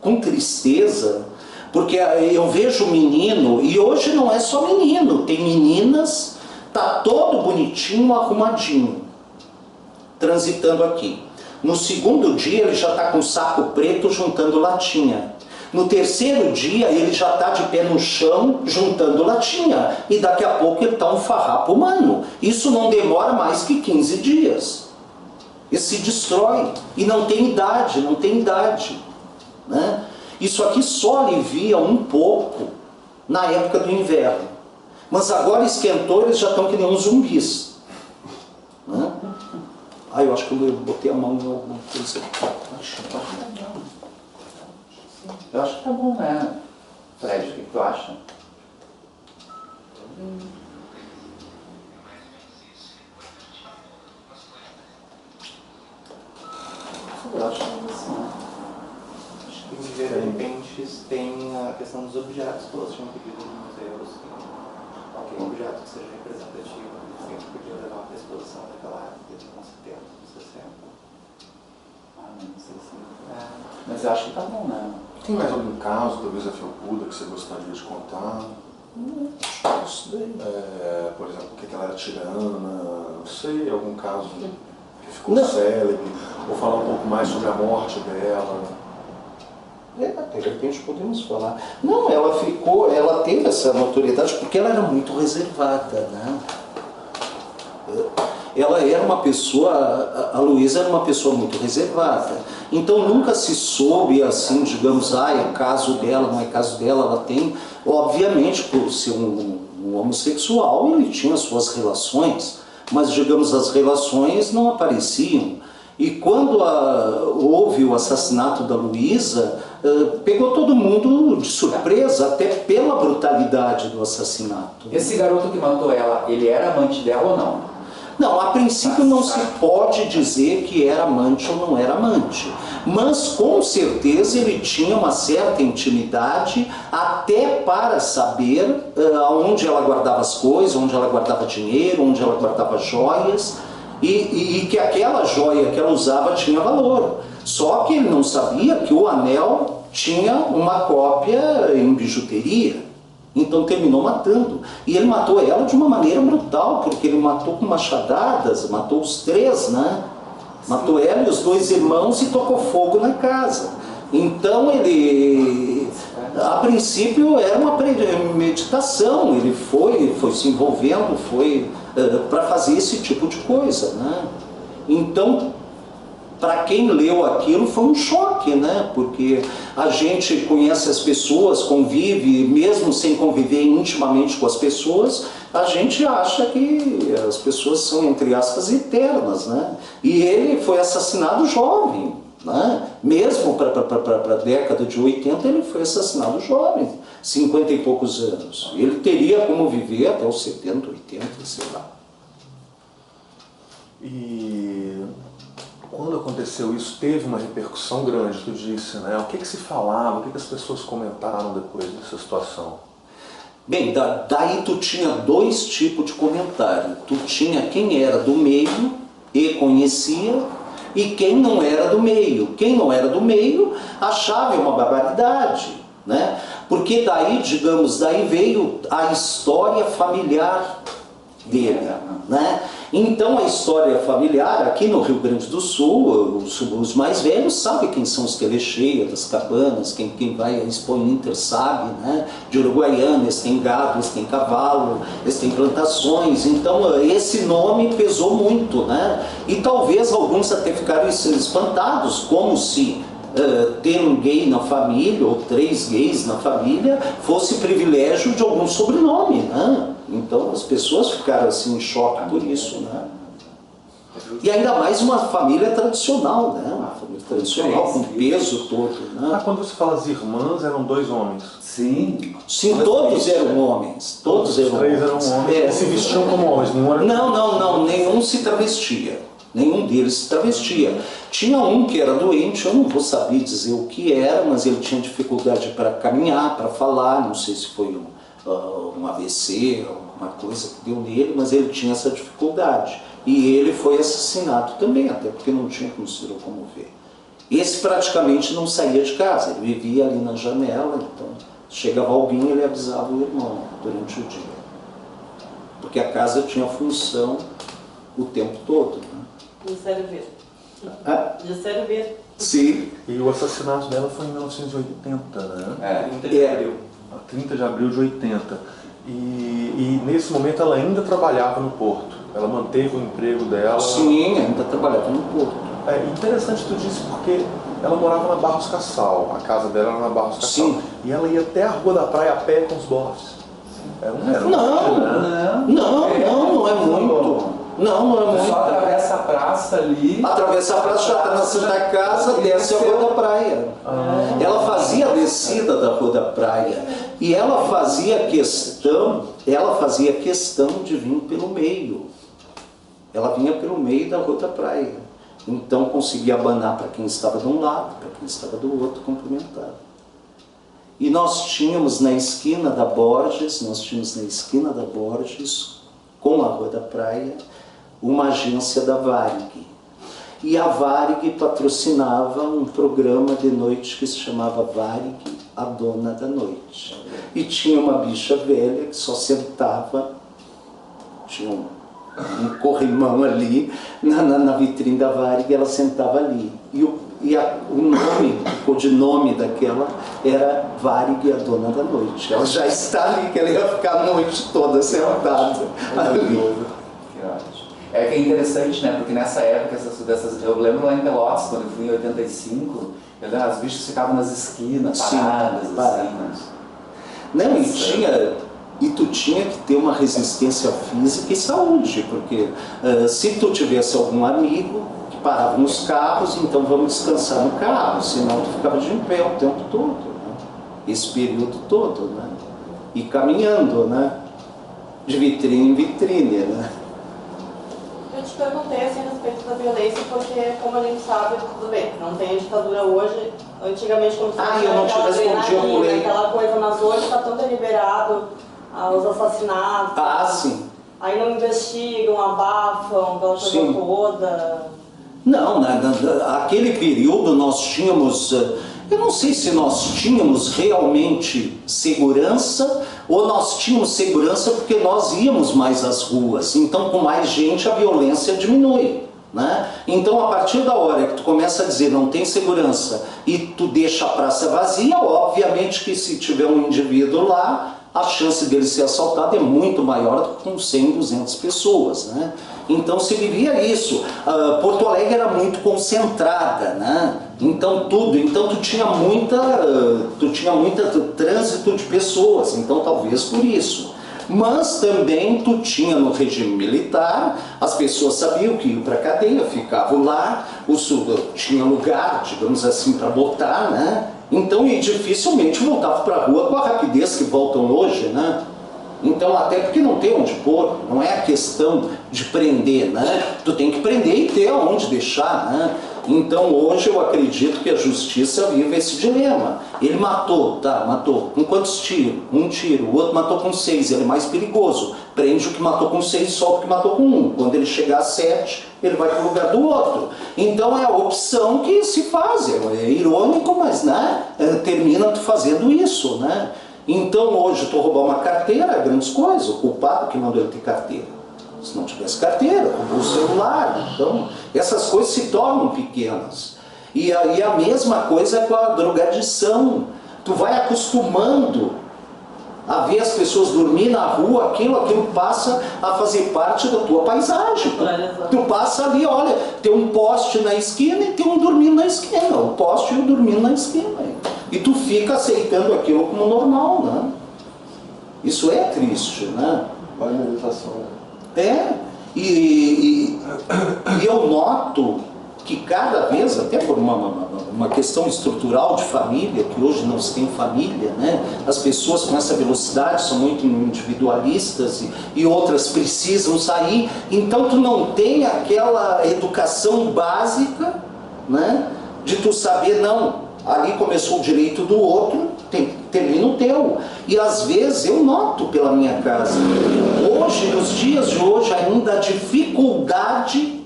com tristeza, porque eu vejo menino, e hoje não é só menino, tem meninas, tá todo bonitinho, arrumadinho, transitando aqui. No segundo dia ele já está com saco preto juntando latinha. No terceiro dia ele já está de pé no chão juntando latinha. E daqui a pouco ele está um farrapo humano. Isso não demora mais que 15 dias. Ele se destrói. E não tem idade, não tem idade. Né? Isso aqui só alivia um pouco na época do inverno. Mas agora esquentou, eles já estão que nem uns zumbis. Né? Eu acho que eu botei a mão em alguma coisa. Eu acho que tá bom, né? Fred, o que tu acha? Eu acho que assim. Acho que de repente tem a questão dos objetos que elas tinham pedido nos museus. Qualquer objeto que seja representativo, sempre podia levar para a exposição daquela época, de 70, 60. Não sei se... Mas eu acho que tá bom, né? Tem mais algum caso da Luísa Felpuda que você gostaria de contar? Por exemplo, o que ela era tirana, não sei, algum caso que ficou célebre, ou falar um pouco mais sobre a morte dela. De repente podemos falar. Não, ela teve essa notoriedade porque ela era muito reservada, né? Ela era uma pessoa, a Luísa era uma pessoa muito reservada. Então nunca se soube assim, digamos, é caso dela, não é caso dela, ela tem, obviamente, por ser um homossexual, ele tinha suas relações, mas digamos, as relações não apareciam. E quando houve o assassinato da Luísa, pegou todo mundo de surpresa, até pela brutalidade do assassinato. Esse garoto que matou ela, ele era amante dela ou não? Não, a princípio não se pode dizer que era amante ou não era amante. Mas com certeza ele tinha uma certa intimidade, até para saber onde ela guardava as coisas, onde ela guardava dinheiro, onde ela guardava joias, e que aquela joia que ela usava tinha valor. Só que ele não sabia que o anel tinha uma cópia em bijuteria. Então terminou matando. E ele matou ela de uma maneira brutal, porque ele matou com machadadas, matou os 3, né? Matou ela e os 2 irmãos e tocou fogo na casa. Então ele, a princípio, era uma premeditação. Ele foi se envolvendo, foi para fazer esse tipo de coisa, né? Então, para quem leu aquilo foi um choque, né? Porque a gente conhece as pessoas, convive, mesmo sem conviver intimamente com as pessoas, a gente acha que as pessoas são, entre aspas, eternas, né? E ele foi assassinado jovem, né? Mesmo para a década de 80, ele foi assassinado jovem, 50 e poucos anos. Ele teria como viver até os 70, 80, sei lá. E quando aconteceu isso, teve uma repercussão grande, tu disse, né? O que se falava, o que as pessoas comentaram depois dessa situação? Bem, daí tu tinha 2 tipos de comentário. Tu tinha quem era do meio e conhecia, e quem não era do meio. Quem não era do meio achava uma barbaridade, né? Porque daí, digamos, daí veio a história familiar dele, né? Então a história familiar aqui no Rio Grande do Sul, os mais velhos sabem quem são os Telecheias, das Cabanas, quem vai a Expo Inter sabe, né? De Uruguaiana, eles têm gado, eles têm cavalo, eles têm plantações, então esse nome pesou muito, né? E talvez alguns até ficaram espantados, como se ter um gay na família, ou 3 gays na família, fosse privilégio de algum sobrenome, né? Então as pessoas ficaram assim em choque por isso, né? E ainda mais uma família tradicional, né? Uma família tradicional, com peso todo, né? Quando você fala as irmãs, eram 2 homens? Sim. Sim, todos eram homens. Todos eram 3 eram homens. É. E se vestiam como homens, nenhum era... Não, nenhum se travestia. Nenhum deles se travestia. Tinha um que era doente, eu não vou saber dizer o que era, mas ele tinha dificuldade para caminhar, para falar, não sei se foi um AVC, alguma coisa que deu nele, mas ele tinha essa dificuldade. E ele foi assassinado também, até porque não tinha como se locomover. Esse praticamente não saía de casa, ele vivia ali na janela, então chegava alguém e ele avisava o irmão durante o dia. Porque a casa tinha função o tempo todo, né? De servir. De servir. Sim. E o assassinato dela foi em 1980, né? 30 de abril. 30 de abril de 80. E nesse momento ela ainda trabalhava no Porto. Ela manteve o emprego dela. Sim, ainda trabalhava no Porto. É interessante tu disse porque ela morava na Barros Cassal. A casa dela era na Barros Cassal. Sim. E ela ia até a Rua da Praia a pé com os bofs. Não é muito. Não é muito. Só atravessa a praça ali. Atravessa a praça, já está na Santa Casa, desce a Rua da Praia. Ela fazia a descida da Rua da Praia. E ela fazia questão de vir pelo meio. Ela vinha pelo meio da Rua da Praia. Então conseguia abanar para quem estava de um lado, para quem estava do outro, cumprimentar. E nós tínhamos na esquina da Borges, com a Rua da Praia, uma agência da Varig. E a Varig patrocinava um programa de noite que se chamava Varig, a Dona da Noite. E tinha uma bicha velha que só sentava, tinha um corrimão ali, na vitrine da Varig, ela sentava ali. O nome, o codinome daquela era Varig, a Dona da Noite. Ela já está ali, que ela ia ficar a noite toda sentada ali. É que é interessante, né? Porque nessa época, eu lembro lá em Pelotas, quando eu fui em 85, as bichas ficavam nas esquinas, paradas, assim. Não, e tu tinha que ter uma resistência física e saúde, porque se tu tivesse algum amigo que parava nos carros, então vamos descansar no carro, senão tu ficava de pé o tempo todo, né? Esse período todo, né? E caminhando, né? De vitrine em vitrine, né? Eu te perguntei assim a respeito da violência, porque como a gente sabe, tudo bem, não tem ditadura hoje, antigamente como eu não te respondi, eu pulei. aquela coisa, mas hoje está tão deliberado os assassinatos. Sim. Aí não investigam, abafam, aquela coisa Sim. toda. Não, naquele período nós tínhamos Eu não sei se nós tínhamos realmente segurança ou nós tínhamos segurança porque nós íamos mais às ruas. Então, com mais gente, a violência diminui, né? Então, a partir da hora que tu começa a dizer não tem segurança e tu deixa a praça vazia, obviamente que se tiver um indivíduo lá, a chance dele ser assaltado é muito maior do que com 100, 200 pessoas, né? Então se vivia isso. Porto Alegre era muito concentrada, né? Então tu tinha muita trânsito de pessoas, então talvez por isso. Mas também tu tinha no regime militar, as pessoas sabiam que iam para a cadeia, ficavam lá, tinha lugar, digamos assim, para botar, né? Então, e dificilmente voltavam para a rua com a rapidez que voltam hoje, né? Então, até porque não tem onde pôr, não é a questão de prender, né? Tu tem que prender e ter onde deixar, né? Então, hoje eu acredito que a justiça vive esse dilema. Ele matou, tá, matou. Com quantos tiros? Um tiro. O outro matou com 6, ele é mais perigoso. Prende o que matou com 6 e solta o que matou com 1. Quando ele chegar a 7, ele vai para o lugar do outro. Então, é a opção que se faz. É irônico, mas, né, termina tu fazendo isso, né? Então, hoje, tu roubar uma carteira é grandes coisas. O culpado que mandou ele ter carteira. Se não tivesse carteira, roubou o celular. Então, essas coisas se tornam pequenas. E aí a mesma coisa com a drogadição. Tu vai acostumando a ver as pessoas dormir na rua, aquilo passa a fazer parte da tua paisagem. Tu passa ali, olha, tem um poste na esquina e tem um dormindo na esquina. O poste e o dormindo na esquina. E tu fica aceitando aquilo como normal, né? Isso é triste, né? Banalização, né? E eu noto que cada vez, até por uma questão estrutural de família, que hoje não se tem família, né? As pessoas com essa velocidade são muito individualistas e outras precisam sair, então tu não tem aquela educação básica, né? De tu saber, não, ali começou o direito do outro, termina o teu. E às vezes eu noto pela minha casa, hoje, nos dias de hoje, ainda a dificuldade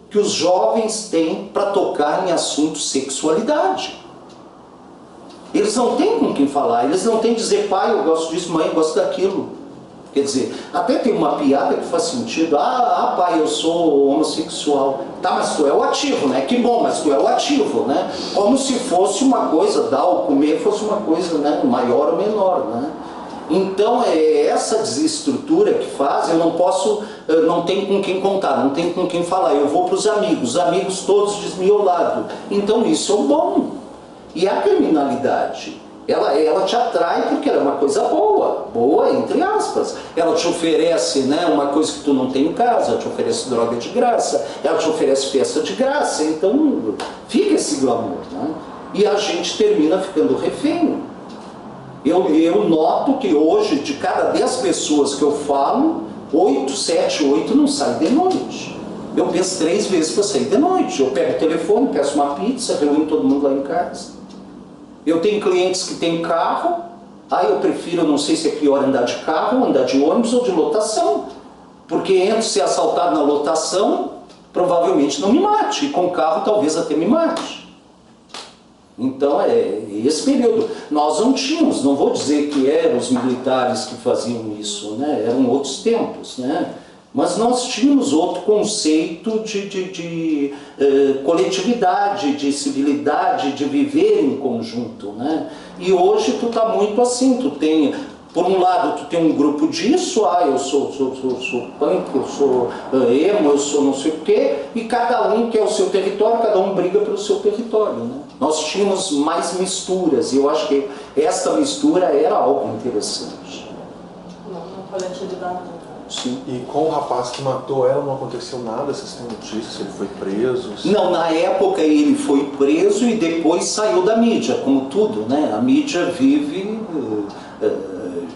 que os jovens têm para tocar em assuntos sexualidade. Eles não têm com quem falar, eles não têm dizer, pai, eu gosto disso, mãe, eu gosto daquilo. Quer dizer, até tem uma piada que faz sentido, pai, eu sou homossexual. Tá, mas tu é o ativo, né? Que bom, mas tu é o ativo, né? Como se fosse uma coisa, dar ou comer fosse uma coisa, né, maior ou menor, né? Então, é essa desestrutura que faz, eu não tenho com quem contar, não tenho com quem falar, eu vou para os amigos todos desmiolados. Então, isso é bom. E a criminalidade, ela te atrai porque ela é uma coisa boa entre aspas. Ela te oferece, né, uma coisa que tu não tem em casa, ela te oferece droga de graça, ela te oferece festa de graça, então fica esse glamour, né? E a gente termina ficando refém. Eu noto que hoje, de cada 10 pessoas que eu falo, 7, 8 não saem de noite. Eu penso 3 vezes para sair de noite. Eu pego o telefone, peço uma pizza, reúno todo mundo lá em casa. Eu tenho clientes que têm carro, eu prefiro, não sei se é pior andar de carro, andar de ônibus ou de lotação. Porque entre ser assaltado na lotação, provavelmente não me mate, e com carro talvez até me mate. Então é esse período. Nós não tínhamos, não vou dizer que eram os militares que faziam isso, né? Eram outros tempos, né? Mas nós tínhamos outro conceito de coletividade, de civilidade, de viver em conjunto, né? E hoje tu tá muito assim, tu tem, por um lado tu tem um grupo disso, eu sou punk, eu sou emo, eu sou não sei o quê, e cada um quer o seu território, cada um briga pelo seu território, né? Nós tínhamos mais misturas, e eu acho que esta mistura era algo interessante. Uma coletividade. Sim. E com o rapaz que matou ela não aconteceu nada? Vocês têm notícias? Ele foi preso? Não, na época ele foi preso e depois saiu da mídia, como tudo, né? A mídia vive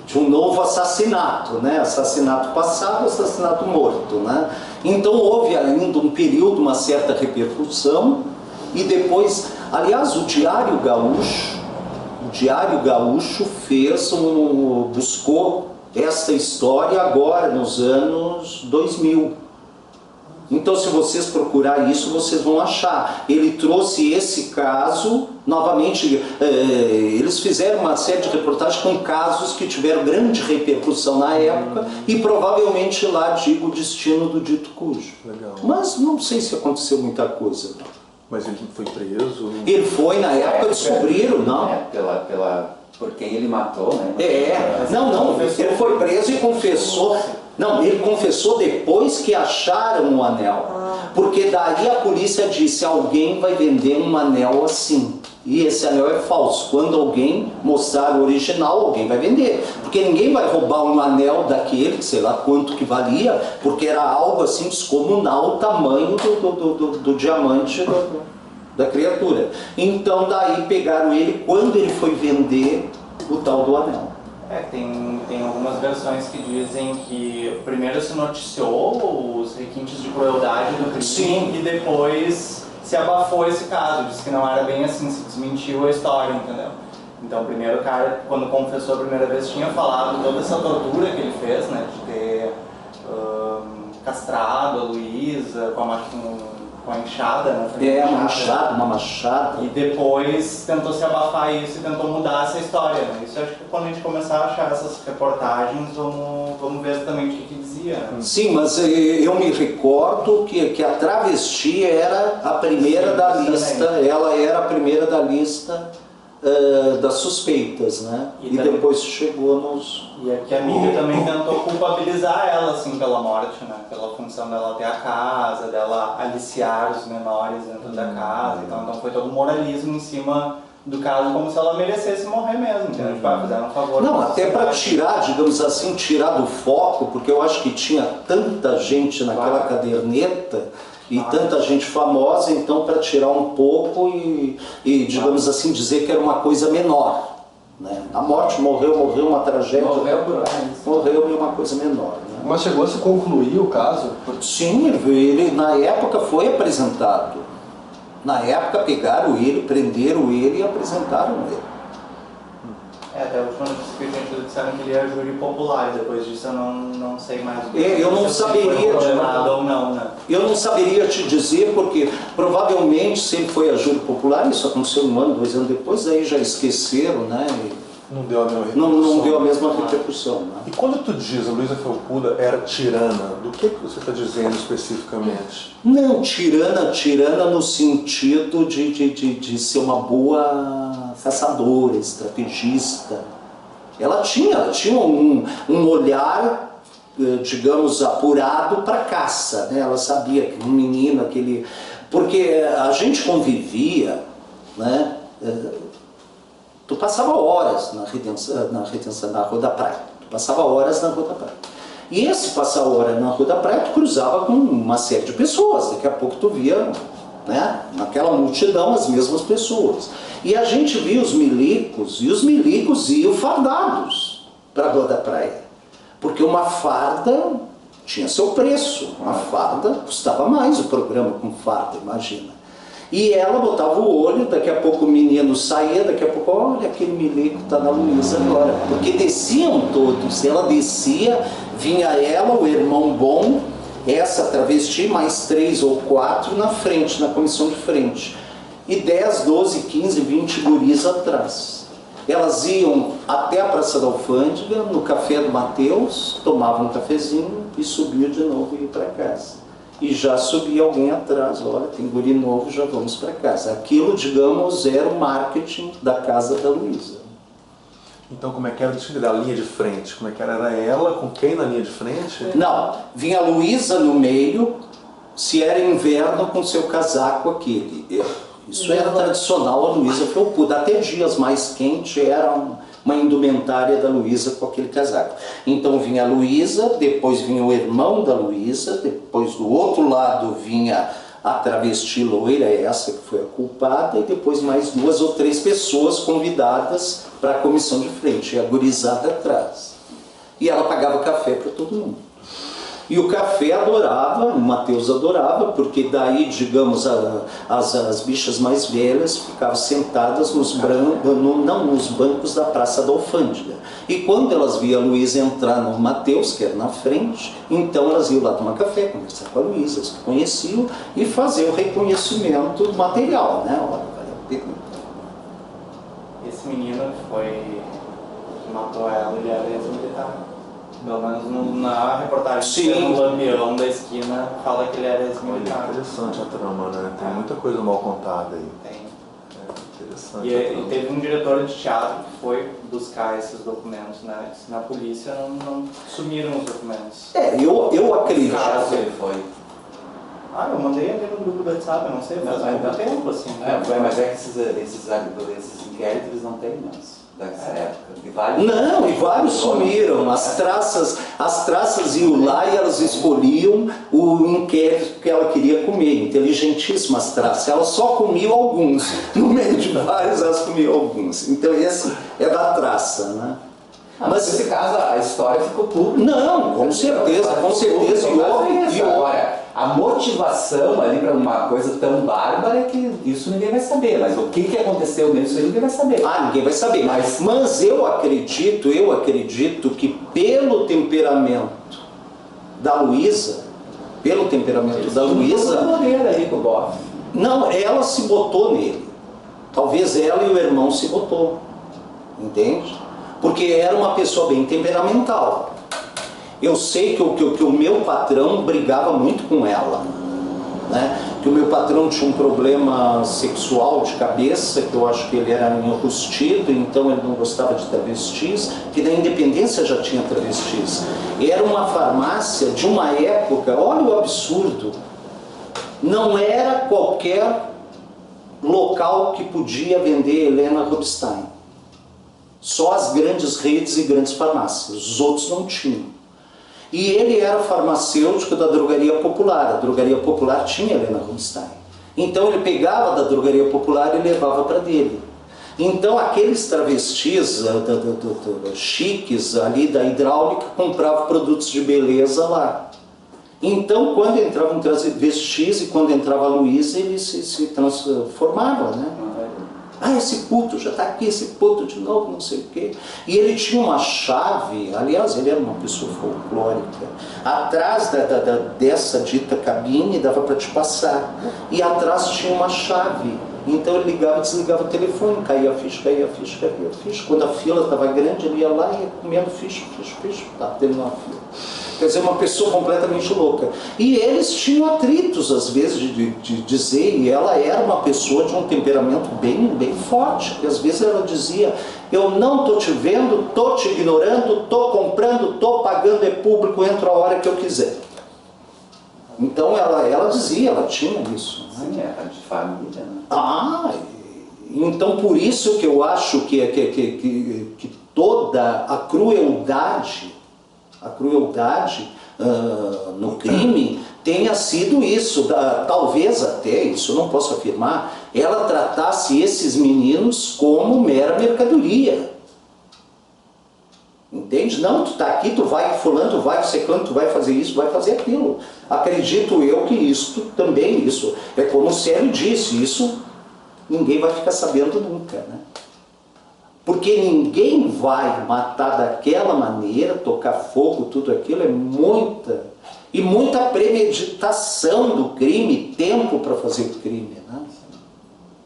de um novo assassinato, né? Assassinato passado, assassinato morto, né? Então houve ainda um período, uma certa repercussão, e depois, aliás, o Diário Gaúcho buscou esta história agora, nos anos 2000. Então, se vocês procurar isso, vocês vão achar. Ele trouxe esse caso, novamente, eles fizeram uma série de reportagens com casos que tiveram grande repercussão na época e provavelmente lá diga o destino do dito cujo. Legal. Mas não sei se aconteceu muita coisa. Mas ele foi preso? Ele foi, na época, descobriram, não? Por quem ele matou, né? Não, ele foi preso e confessou. Não, ele confessou depois que acharam o anel. Porque daí a polícia disse, alguém vai vender um anel assim. E esse anel é falso. Quando alguém mostrar o original, alguém vai vender. Porque ninguém vai roubar um anel daquele, sei lá quanto que valia, porque era algo assim descomunal o tamanho do diamante da criatura. Então daí pegaram ele quando ele foi vender o tal do anel. Tem algumas versões que dizem que primeiro se noticiou os requintes de crueldade do crime. Sim. E depois se abafou esse caso, disse que não era bem assim, se desmentiu a história, entendeu? Então, primeiro o cara, quando confessou a primeira vez, tinha falado toda essa tortura que ele fez, né, de ter castrado a Luísa com a enxada, né? Uma machada. E depois tentou se abafar isso e tentou mudar essa história, né? Isso eu acho que quando a gente começar a achar essas reportagens, vamos ver exatamente o que dizia, né? Sim, mas eu me recordo que a travesti era a primeira da lista, ela era a primeira da lista das suspeitas, né? E depois chegou nos... E aqui a mídia também tentou culpabilizar ela, assim, pela morte, né? Pela função dela ter a casa, dela aliciar os menores dentro da casa. Então foi todo um moralismo em cima do caso, como se ela merecesse morrer mesmo, entendeu? Tipo, fizeram um favor. Não, até para tirar, digamos assim, tirar do foco, porque eu acho que tinha tanta gente naquela caderneta e tanta gente famosa, então para tirar um pouco e digamos assim, dizer que era uma coisa menor. Né? A morte morreu uma tragédia. Morreu e uma coisa menor. Né? Mas chegou a se concluir o caso? Sim, ele na época foi apresentado. Na época pegaram ele, prenderam ele e apresentaram ele. Até a última notícia que a gente disseram que ele é júri popular, e depois disso eu não sei mais o que eu não saberia ou não, né? Eu não saberia te dizer, porque provavelmente se ele foi a júri popular, isso aconteceu 1 ano, 2 anos depois, aí já esqueceram, né? Não deu a mesma repercussão. Não deu a mesma repercussão. Né? E quando tu diz a Luísa Felpuda era tirana, do que você está dizendo especificamente? Não, tirana no sentido de ser uma boa caçadora, estrategista. Ela tinha um olhar, digamos, apurado para caça. Né? Ela sabia que um menino, aquele... Porque a gente convivia, né? Tu passava horas na Rua da Praia. Tu passava horas na Rua da Praia. E esse passar hora na Rua da Praia, tu cruzava com uma série de pessoas. Daqui a pouco tu via, né, naquela multidão as mesmas pessoas. E a gente via os milicos, e os milicos iam fardados para a Rua da Praia. Porque uma farda tinha seu preço. Uma farda custava mais o programa com farda, imagina. E ela botava o olho, daqui a pouco o menino saía, daqui a pouco, olha, aquele milico está na Luísa agora. Porque desciam todos, ela descia, vinha ela, o irmão bom, essa travesti, mais 3 ou 4 na frente, na comissão de frente. E 10, 12, 15, 20 guris atrás. Elas iam até a Praça da Alfândega, no Café do Mateus, tomavam um cafezinho e subiam de novo e iam para casa. E já subia alguém atrás, olha, tem guri novo, já vamos para casa. Aquilo, digamos, era o marketing da casa da Luísa. Então, como é que era? Deixa eu entender, a linha de frente. Como é que era? Era ela com quem na linha de frente? Não, vinha a Luísa no meio, se era inverno, com seu casaco aquele. Isso era tradicional, a Luísa Felpuda. Até dias mais quentes era uma indumentária da Luísa com aquele casaco. Então vinha a Luísa, depois vinha o irmão da Luísa, depois do outro lado vinha a travesti loira, essa que foi a culpada, e depois mais 2 ou 3 pessoas convidadas para a comissão de frente, e a gurizada atrás. E ela pagava café para todo mundo. E o café adorava, o Matheus adorava, porque daí, digamos, as bichas mais velhas ficavam sentadas nos bancos da Praça da Alfândega. E quando elas viam a Luísa entrar no Matheus, que era na frente, então elas iam lá tomar café, conversar com a Luísa, as que conheciam, e fazer o reconhecimento material, né? Olha, valeu a pena. Esse menino que matou ela, ele era ex-militar. Pelo menos na reportagem do Lampião da esquina fala que ele era ex-militar. Interessante a trama, né? Tem muita coisa mal contada aí. Tem. Interessante. E teve um diretor de teatro que foi buscar esses documentos, né? Na polícia não sumiram os documentos. Eu acredito. Caso ele foi. Eu mandei ali no grupo do WhatsApp, eu não sei, faz muito tempo assim. Mas é que esses inquéritos eles não têm mais. Dessa época. E vários sumiram. As traças iam lá e elas escolhiam o inquérito que ela queria comer. Inteligentíssimas traças. Elas só comiam alguns. No meio de vários, elas comiam alguns. Então esse é da traça, né? Mas nesse caso a história ficou pública. Não, com certeza, com certeza. Agora, a motivação ali para uma coisa tão bárbara é que isso ninguém vai saber. Mas o que aconteceu nisso aí ninguém vai saber. Ninguém vai saber. Mas eu acredito que pelo temperamento da Luísa, não, ela se botou nele. Talvez ela e o irmão se botou. Entende? Porque era uma pessoa bem temperamental. Eu sei que o meu patrão brigava muito com ela, né? Que o meu patrão tinha um problema sexual de cabeça, que eu acho que ele era enrustido, então ele não gostava de travestis, que na Independência já tinha travestis. E era uma farmácia de uma época, olha o absurdo, não era qualquer local que podia vender Helena Rubinstein. Só as grandes redes e grandes farmácias, os outros não tinham. E ele era farmacêutico da Drogaria Popular. A Drogaria Popular tinha Helena Rubinstein. Então ele pegava da Drogaria Popular e levava para dele. Então aqueles travestis chiques ali da hidráulica compravam produtos de beleza lá. Então quando entravam travestis e quando entrava a Luísa, ele se transformava, né? Esse puto já está aqui, esse puto de novo, não sei o quê. E ele tinha uma chave, aliás, ele era uma pessoa folclórica. Atrás dessa dita cabine dava para te passar. E atrás tinha uma chave. Então ele ligava e desligava o telefone, caía a ficha, caía a ficha, caía a ficha. Quando a fila estava grande, ele ia lá e ia comendo ficha, tendo uma fila. Quer dizer, uma pessoa completamente louca. E eles tinham atritos, às vezes, de dizer, e ela era uma pessoa de um temperamento bem forte, que às vezes ela dizia, eu não estou te vendo, estou te ignorando, estou comprando, estou pagando, é público, entro a hora que eu quiser. Então ela dizia, ela tinha isso. Né? Sim, era de família, né? Então por isso que eu acho que toda a crueldade no crime tenha sido isso, talvez até, isso eu não posso afirmar, ela tratasse esses meninos como mera mercadoria. Entende? Não, tu tá aqui, tu vai fulano, tu vai secando, tu vai fazer isso, tu vai fazer aquilo. Acredito eu que isso também, isso é como o Célio disse, isso ninguém vai ficar sabendo nunca, né? Porque ninguém vai matar daquela maneira, tocar fogo, tudo aquilo, é muita premeditação do crime, tempo para fazer o crime, né?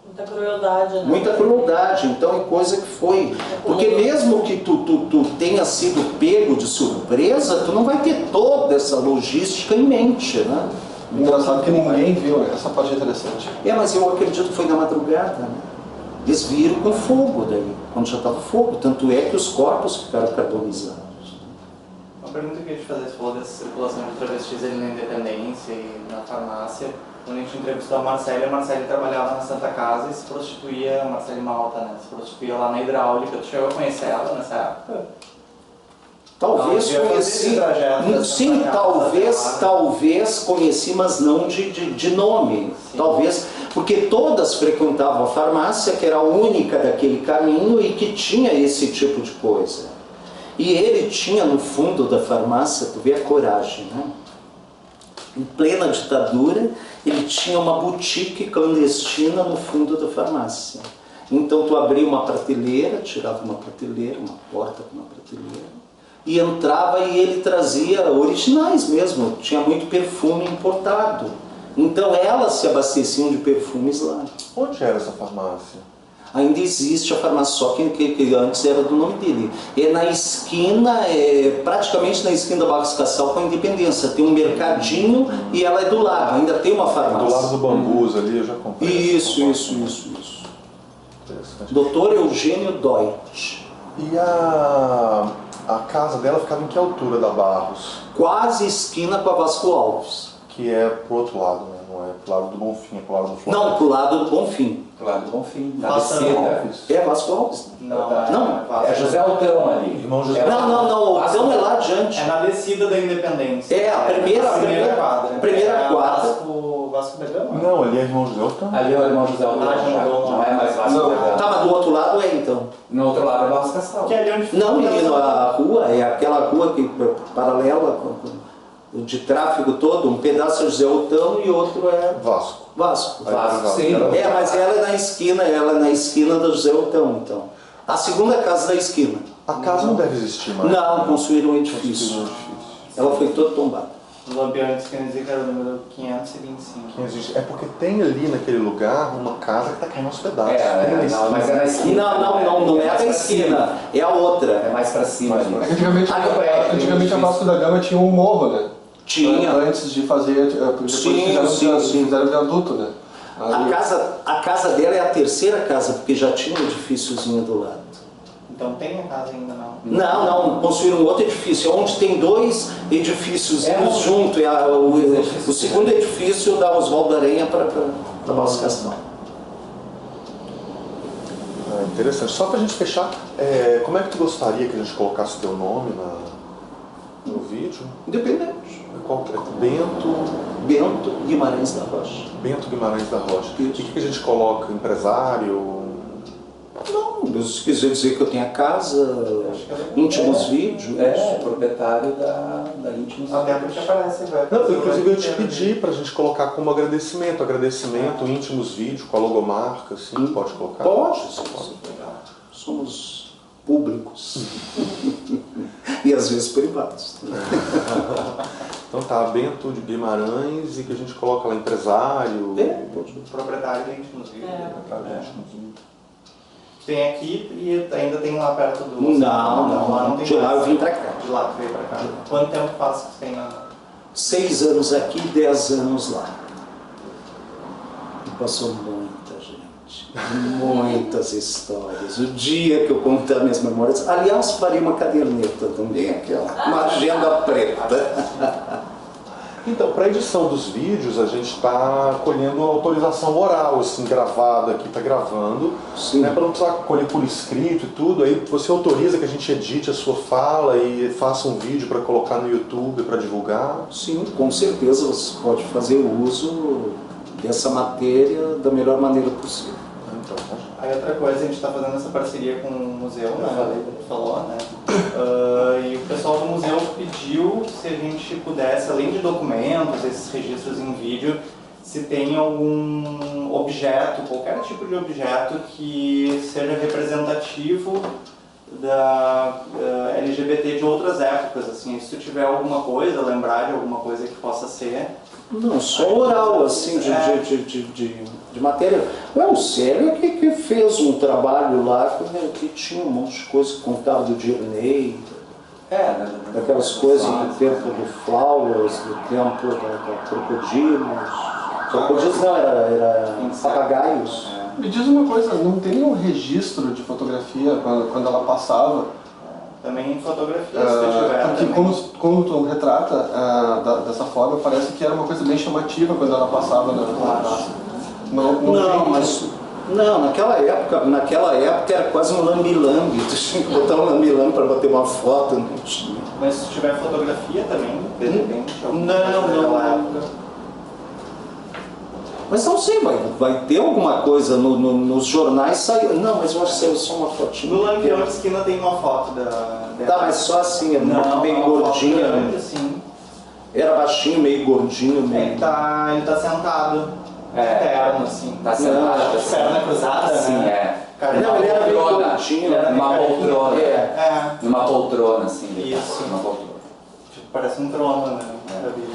Muita crueldade, né? Muita crueldade, então é coisa que foi. Porque mesmo que tu tenha sido pego de surpresa, tu não vai ter toda essa logística em mente, né? Engraçado que ninguém viu, né? Essa parte é interessante. Mas eu acredito que foi na madrugada, né? Eles viram com fogo daí, quando já estava fogo, tanto é que os corpos ficaram carbonizados. Uma pergunta que eu queria te fazer, você falou dessa circulação de travestis ali na Independência e na farmácia. Quando a gente entrevistou a Marcele trabalhava na Santa Casa e se prostituía, a Marcele Malta, né? Se prostituía lá na hidráulica. Tu chegou a conhecer ela nessa época? Talvez conheci, sim, talvez conheci, mas não de nome. Sim. Talvez, porque todas frequentavam a farmácia, que era a única daquele caminho e que tinha esse tipo de coisa. E ele tinha no fundo da farmácia, tu vê a coragem, né? em plena ditadura, ele tinha uma boutique clandestina no fundo da farmácia. Então tu abria uma prateleira, tirava uma prateleira, uma porta com uma prateleira, e entrava e ele trazia originais mesmo, tinha muito perfume importado. Então elas se abasteciam de perfumes lá. Onde era essa farmácia? Ainda existe a farmácia, só que antes era do nome dele. É na esquina, praticamente na esquina da Barros Cassal com a Independência. Tem um mercadinho e ela é do lado, ainda tem uma farmácia. Do lado do Bambus ali, eu já comprei. Isso. Doutor Eugênio Deutsch. E a casa dela ficava em que altura da Barros? Quase esquina com a Vasco Alves. Que é pro outro lado, né? Não é pro lado do Bonfim, é pro lado do Flamengo. Não, pro lado do Bonfim. Do lado do Bonfim, na Passa descida. É Vasco Alves? Não. É José Altão ali. Irmão José. Não, o Altão é lá adiante. É na descida da Independência. É, a primeira quadra. Primeira quadra. Vasco da Gama? Não, ali é Irmão José Altão. Ali é o irmão José Altão, Ah, já mudou, não é mais Vasco da Gama. Tá, mas do outro lado é então. No outro lado é Barros Cassal. Que é ali onde Não, menino, a rua é aquela rua que paralela de tráfego todo, um pedaço é José Altão e outro é Vasco. Vasco. Vasco, sim. Mas ela é na esquina da José Altão, então. A segunda casa da esquina. A casa não deve existir mais. Não, construíram um edifício. Construíram um edifício. Ela foi toda tombada. Os lampiões querem dizer que era o número 525. Quem existe? É porque tem ali naquele lugar uma casa que tá caindo aos pedaços. Não, mas é na esquina. Não é a esquina, é a outra. É mais pra cima ali. Antigamente a Vasco da Gama tinha um morro, né? Tinha. Antes de fazer, depois fizeram viaduto, né? A casa dela é a terceira casa, porque já tinha um edifíciozinho do lado. Então tem a casa ainda não? Não, construíram um outro edifício, onde tem dois edifícios juntos. O segundo edifício da Oswaldo Aranha para Barros Cassal. Interessante. Só pra gente fechar, como é que tu gostaria que a gente colocasse o teu nome no vídeo? Independente. Qual é? Bento Guimarães da Rocha. Bento Guimarães da Rocha. E o que a gente coloca? Empresário? Não, se quiser dizer que eu tenho a casa, íntimos vídeos. Proprietário da íntimos vídeos. Até porque aparece, velho. Não, inclusive eu te pedi pra gente colocar como agradecimento, íntimos vídeos, com a logomarca, assim, pode colocar? Pode. Somos públicos. E às vezes privados. Então tá, Bento de Guimarães e que a gente coloca lá empresário. Proprietário de íntimos vídeos. Tem aqui e ainda tem lá perto do... Não tem. De lá eu vim pra cá. De lá tu veio pra cá. Quanto tempo faz que você tem na... 6 anos aqui, 10 anos lá. E passou muita gente, muitas histórias. O dia que eu contar minhas memórias, aliás, farei uma caderneta também, aquela, uma agenda preta. Então, para a edição dos vídeos, a gente está colhendo autorização oral, assim, gravada aqui, está gravando, né, para não precisar colher por escrito e tudo. Aí você autoriza que a gente edite a sua fala e faça um vídeo para colocar no YouTube, para divulgar? Sim, com certeza você pode fazer uso dessa matéria da melhor maneira possível. Então, aí outra coisa, a gente está fazendo essa parceria com o museu, né? Falou, né? E o pessoal do museu pediu se a gente pudesse, além de documentos, esses registros em vídeo, se tem algum objeto, qualquer tipo de objeto que seja representativo da LGBT de outras épocas, assim, se tu tiver alguma coisa, lembrar de alguma coisa que possa ser. Não, só oral, assim, de matéria. O Célio que fez um trabalho lá que tinha um monte de coisa que contava do Dirney, daquelas coisas do tempo do Flowers, do tempo da Crocodilos. Crocodilos não, era papagaios. Me diz uma coisa, não tem nenhum registro de fotografia quando ela passava? Também em fotografia, se tu tiver. Porque como tu retrata dessa forma, parece que era uma coisa bem chamativa quando ela passava na praça. Não, naquela época era quase um lambi-lambi. Tu tinha que botar um lambi-lambi para bater uma foto, não tinha. Mas se tiver fotografia também, de repente. Não. Mas não sei, vai ter alguma coisa nos jornais saiu. Não, mas eu acho que saiu só uma fotinha. No Lampião de esquina tem uma foto da... Tá, mas só assim, é muito bem gordinha. Assim. Era baixinho, meio gordinho, meio... Ele tá sentado, terno, assim. Tá sentado, De perna cruzada, assim, né? Cara, Não, ele era meio poltrona, gordinho, ele era né? numa poltrona. É, Numa poltrona, assim. Isso. Numa poltrona. tipo, parece um trono, né?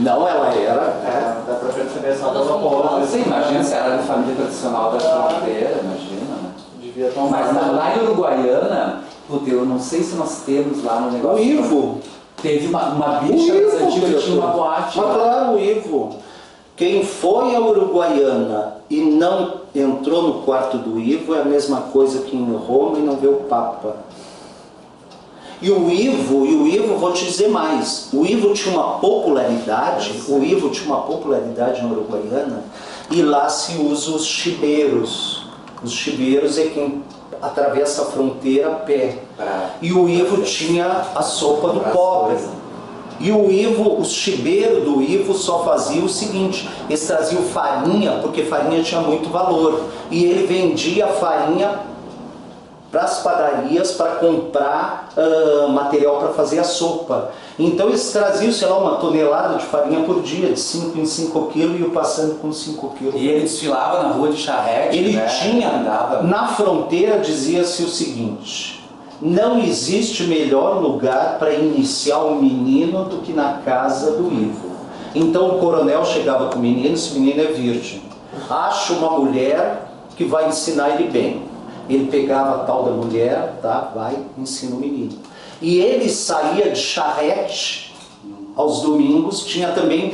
Não, ela era. É, dá pra perceber só pela roupa. Você imagina se era de família tradicional da fronteira, imagina, né? Devia tomar. Mas lá em Uruguaiana, puta, eu não sei se nós temos lá no negócio. O Ivo. Teve uma bicha das antigas que tinha uma boate. Mas lá. claro, o Ivo. Quem foi a Uruguaiana e não entrou no quarto do Ivo é a mesma coisa que em Roma e não vê o Papa. E o Ivo, vou te dizer mais, o Ivo tinha uma popularidade, na Uruguaiana, e lá se usa os chibeiros. Os chibeiros é quem atravessa a fronteira a pé. E o Ivo tinha a sopa do pobre. E o Ivo, os chibeiros do Ivo só faziam o seguinte, eles traziam farinha, porque farinha tinha muito valor. E ele vendia farinha para as padarias para comprar material para fazer a sopa. Então eles traziam, sei lá, 1 tonelada de farinha por dia, de 5 em 5 quilos, e eu passando com 5 quilos. E ele desfilava na rua de charrete, Ele né? tinha, Andava. na fronteira dizia-se o seguinte: não existe melhor lugar para iniciar um menino do que na casa do Ivo. Então o coronel chegava com o menino, esse menino é virgem. Acha uma mulher que vai ensinar ele bem. Ele pegava a tal da mulher, tá, vai, ensina o menino. E ele saía de charrete aos domingos, tinha também,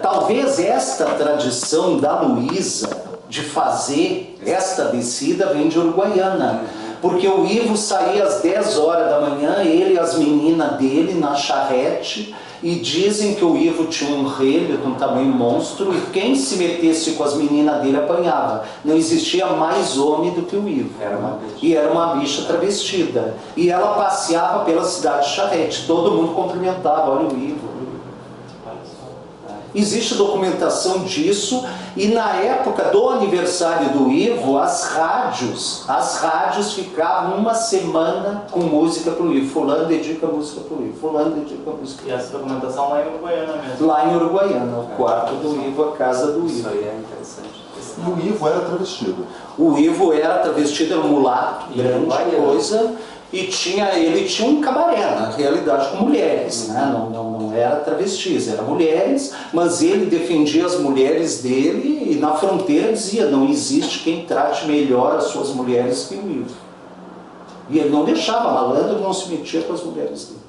talvez esta tradição da Luísa de fazer esta descida vem de Uruguaiana. Porque o Ivo saía às 10 horas da manhã, ele e as meninas dele na charrete, e dizem que o Ivo tinha um relho de um tamanho monstro, e quem se metesse com as meninas dele apanhava. Não existia mais homem do que o Ivo. E era uma bicha travestida. E ela passeava pela cidade de charrete, todo mundo cumprimentava, olha o Ivo. Existe documentação disso, e na época do aniversário do Ivo, as rádios ficavam uma semana com música pro Ivo. Fulano dedica música pro Ivo, fulano dedica música. E essa documentação lá em Uruguaiana mesmo. Lá em Uruguaiana, o quarto do Ivo, a casa do Isso Ivo. aí é interessante. E o Ivo era travestido. O Ivo era travestido, era um mulato, grande coisa, e ele tinha um cabaré, na realidade, com mulheres, né? Não era travestis, eram mulheres, mas ele defendia as mulheres dele, e na fronteira dizia, não existe quem trate melhor as suas mulheres que o Ivo. E ele não deixava, malandro não se metia com as mulheres dele.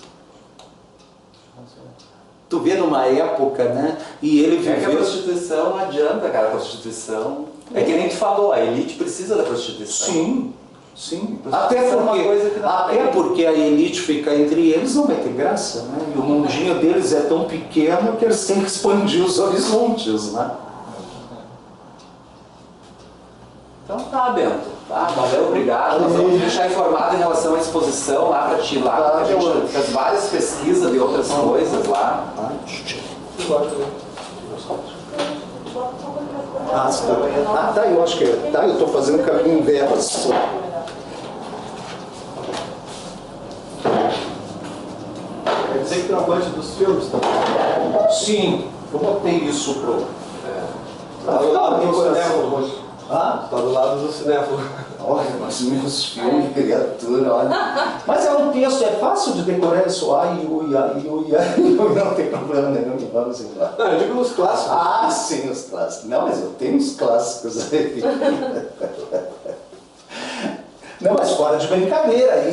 Tu vê numa época, né? E ele É que a viveu... prostituição não adianta, cara. A prostituição... É que nem tu falou, a elite precisa da prostituição. Sim, sim. Prostituição é uma coisa que não Até tem. porque a elite fica entre eles não vai ter graça, né? E o mundinho deles é tão pequeno que eles têm que expandir os horizontes, né? Então tá, Bento. Tá, valeu, obrigado. Nós vamos deixar informado em relação à exposição lá pra ti lá, porque a gente fez várias pesquisas de outras coisas lá. Ah, tá, eu acho que é. Tá, eu estou fazendo o caminho inverso. Quer dizer que tem uma parte dos filmes também. Sim, eu botei isso pro... Tá do lado do cinéfilo. Ah? Tá do lado do cinéfilo. Olha, mas meus filmes, criatura, olha. Mas é um texto, é fácil de decorar isso. Ai, ui, não tem problema nenhum. Vamos embora. Não, eu digo nos clássicos. Ah, sim, os clássicos. Não, mas eu tenho os clássicos aí. Não, mas fora de brincadeira.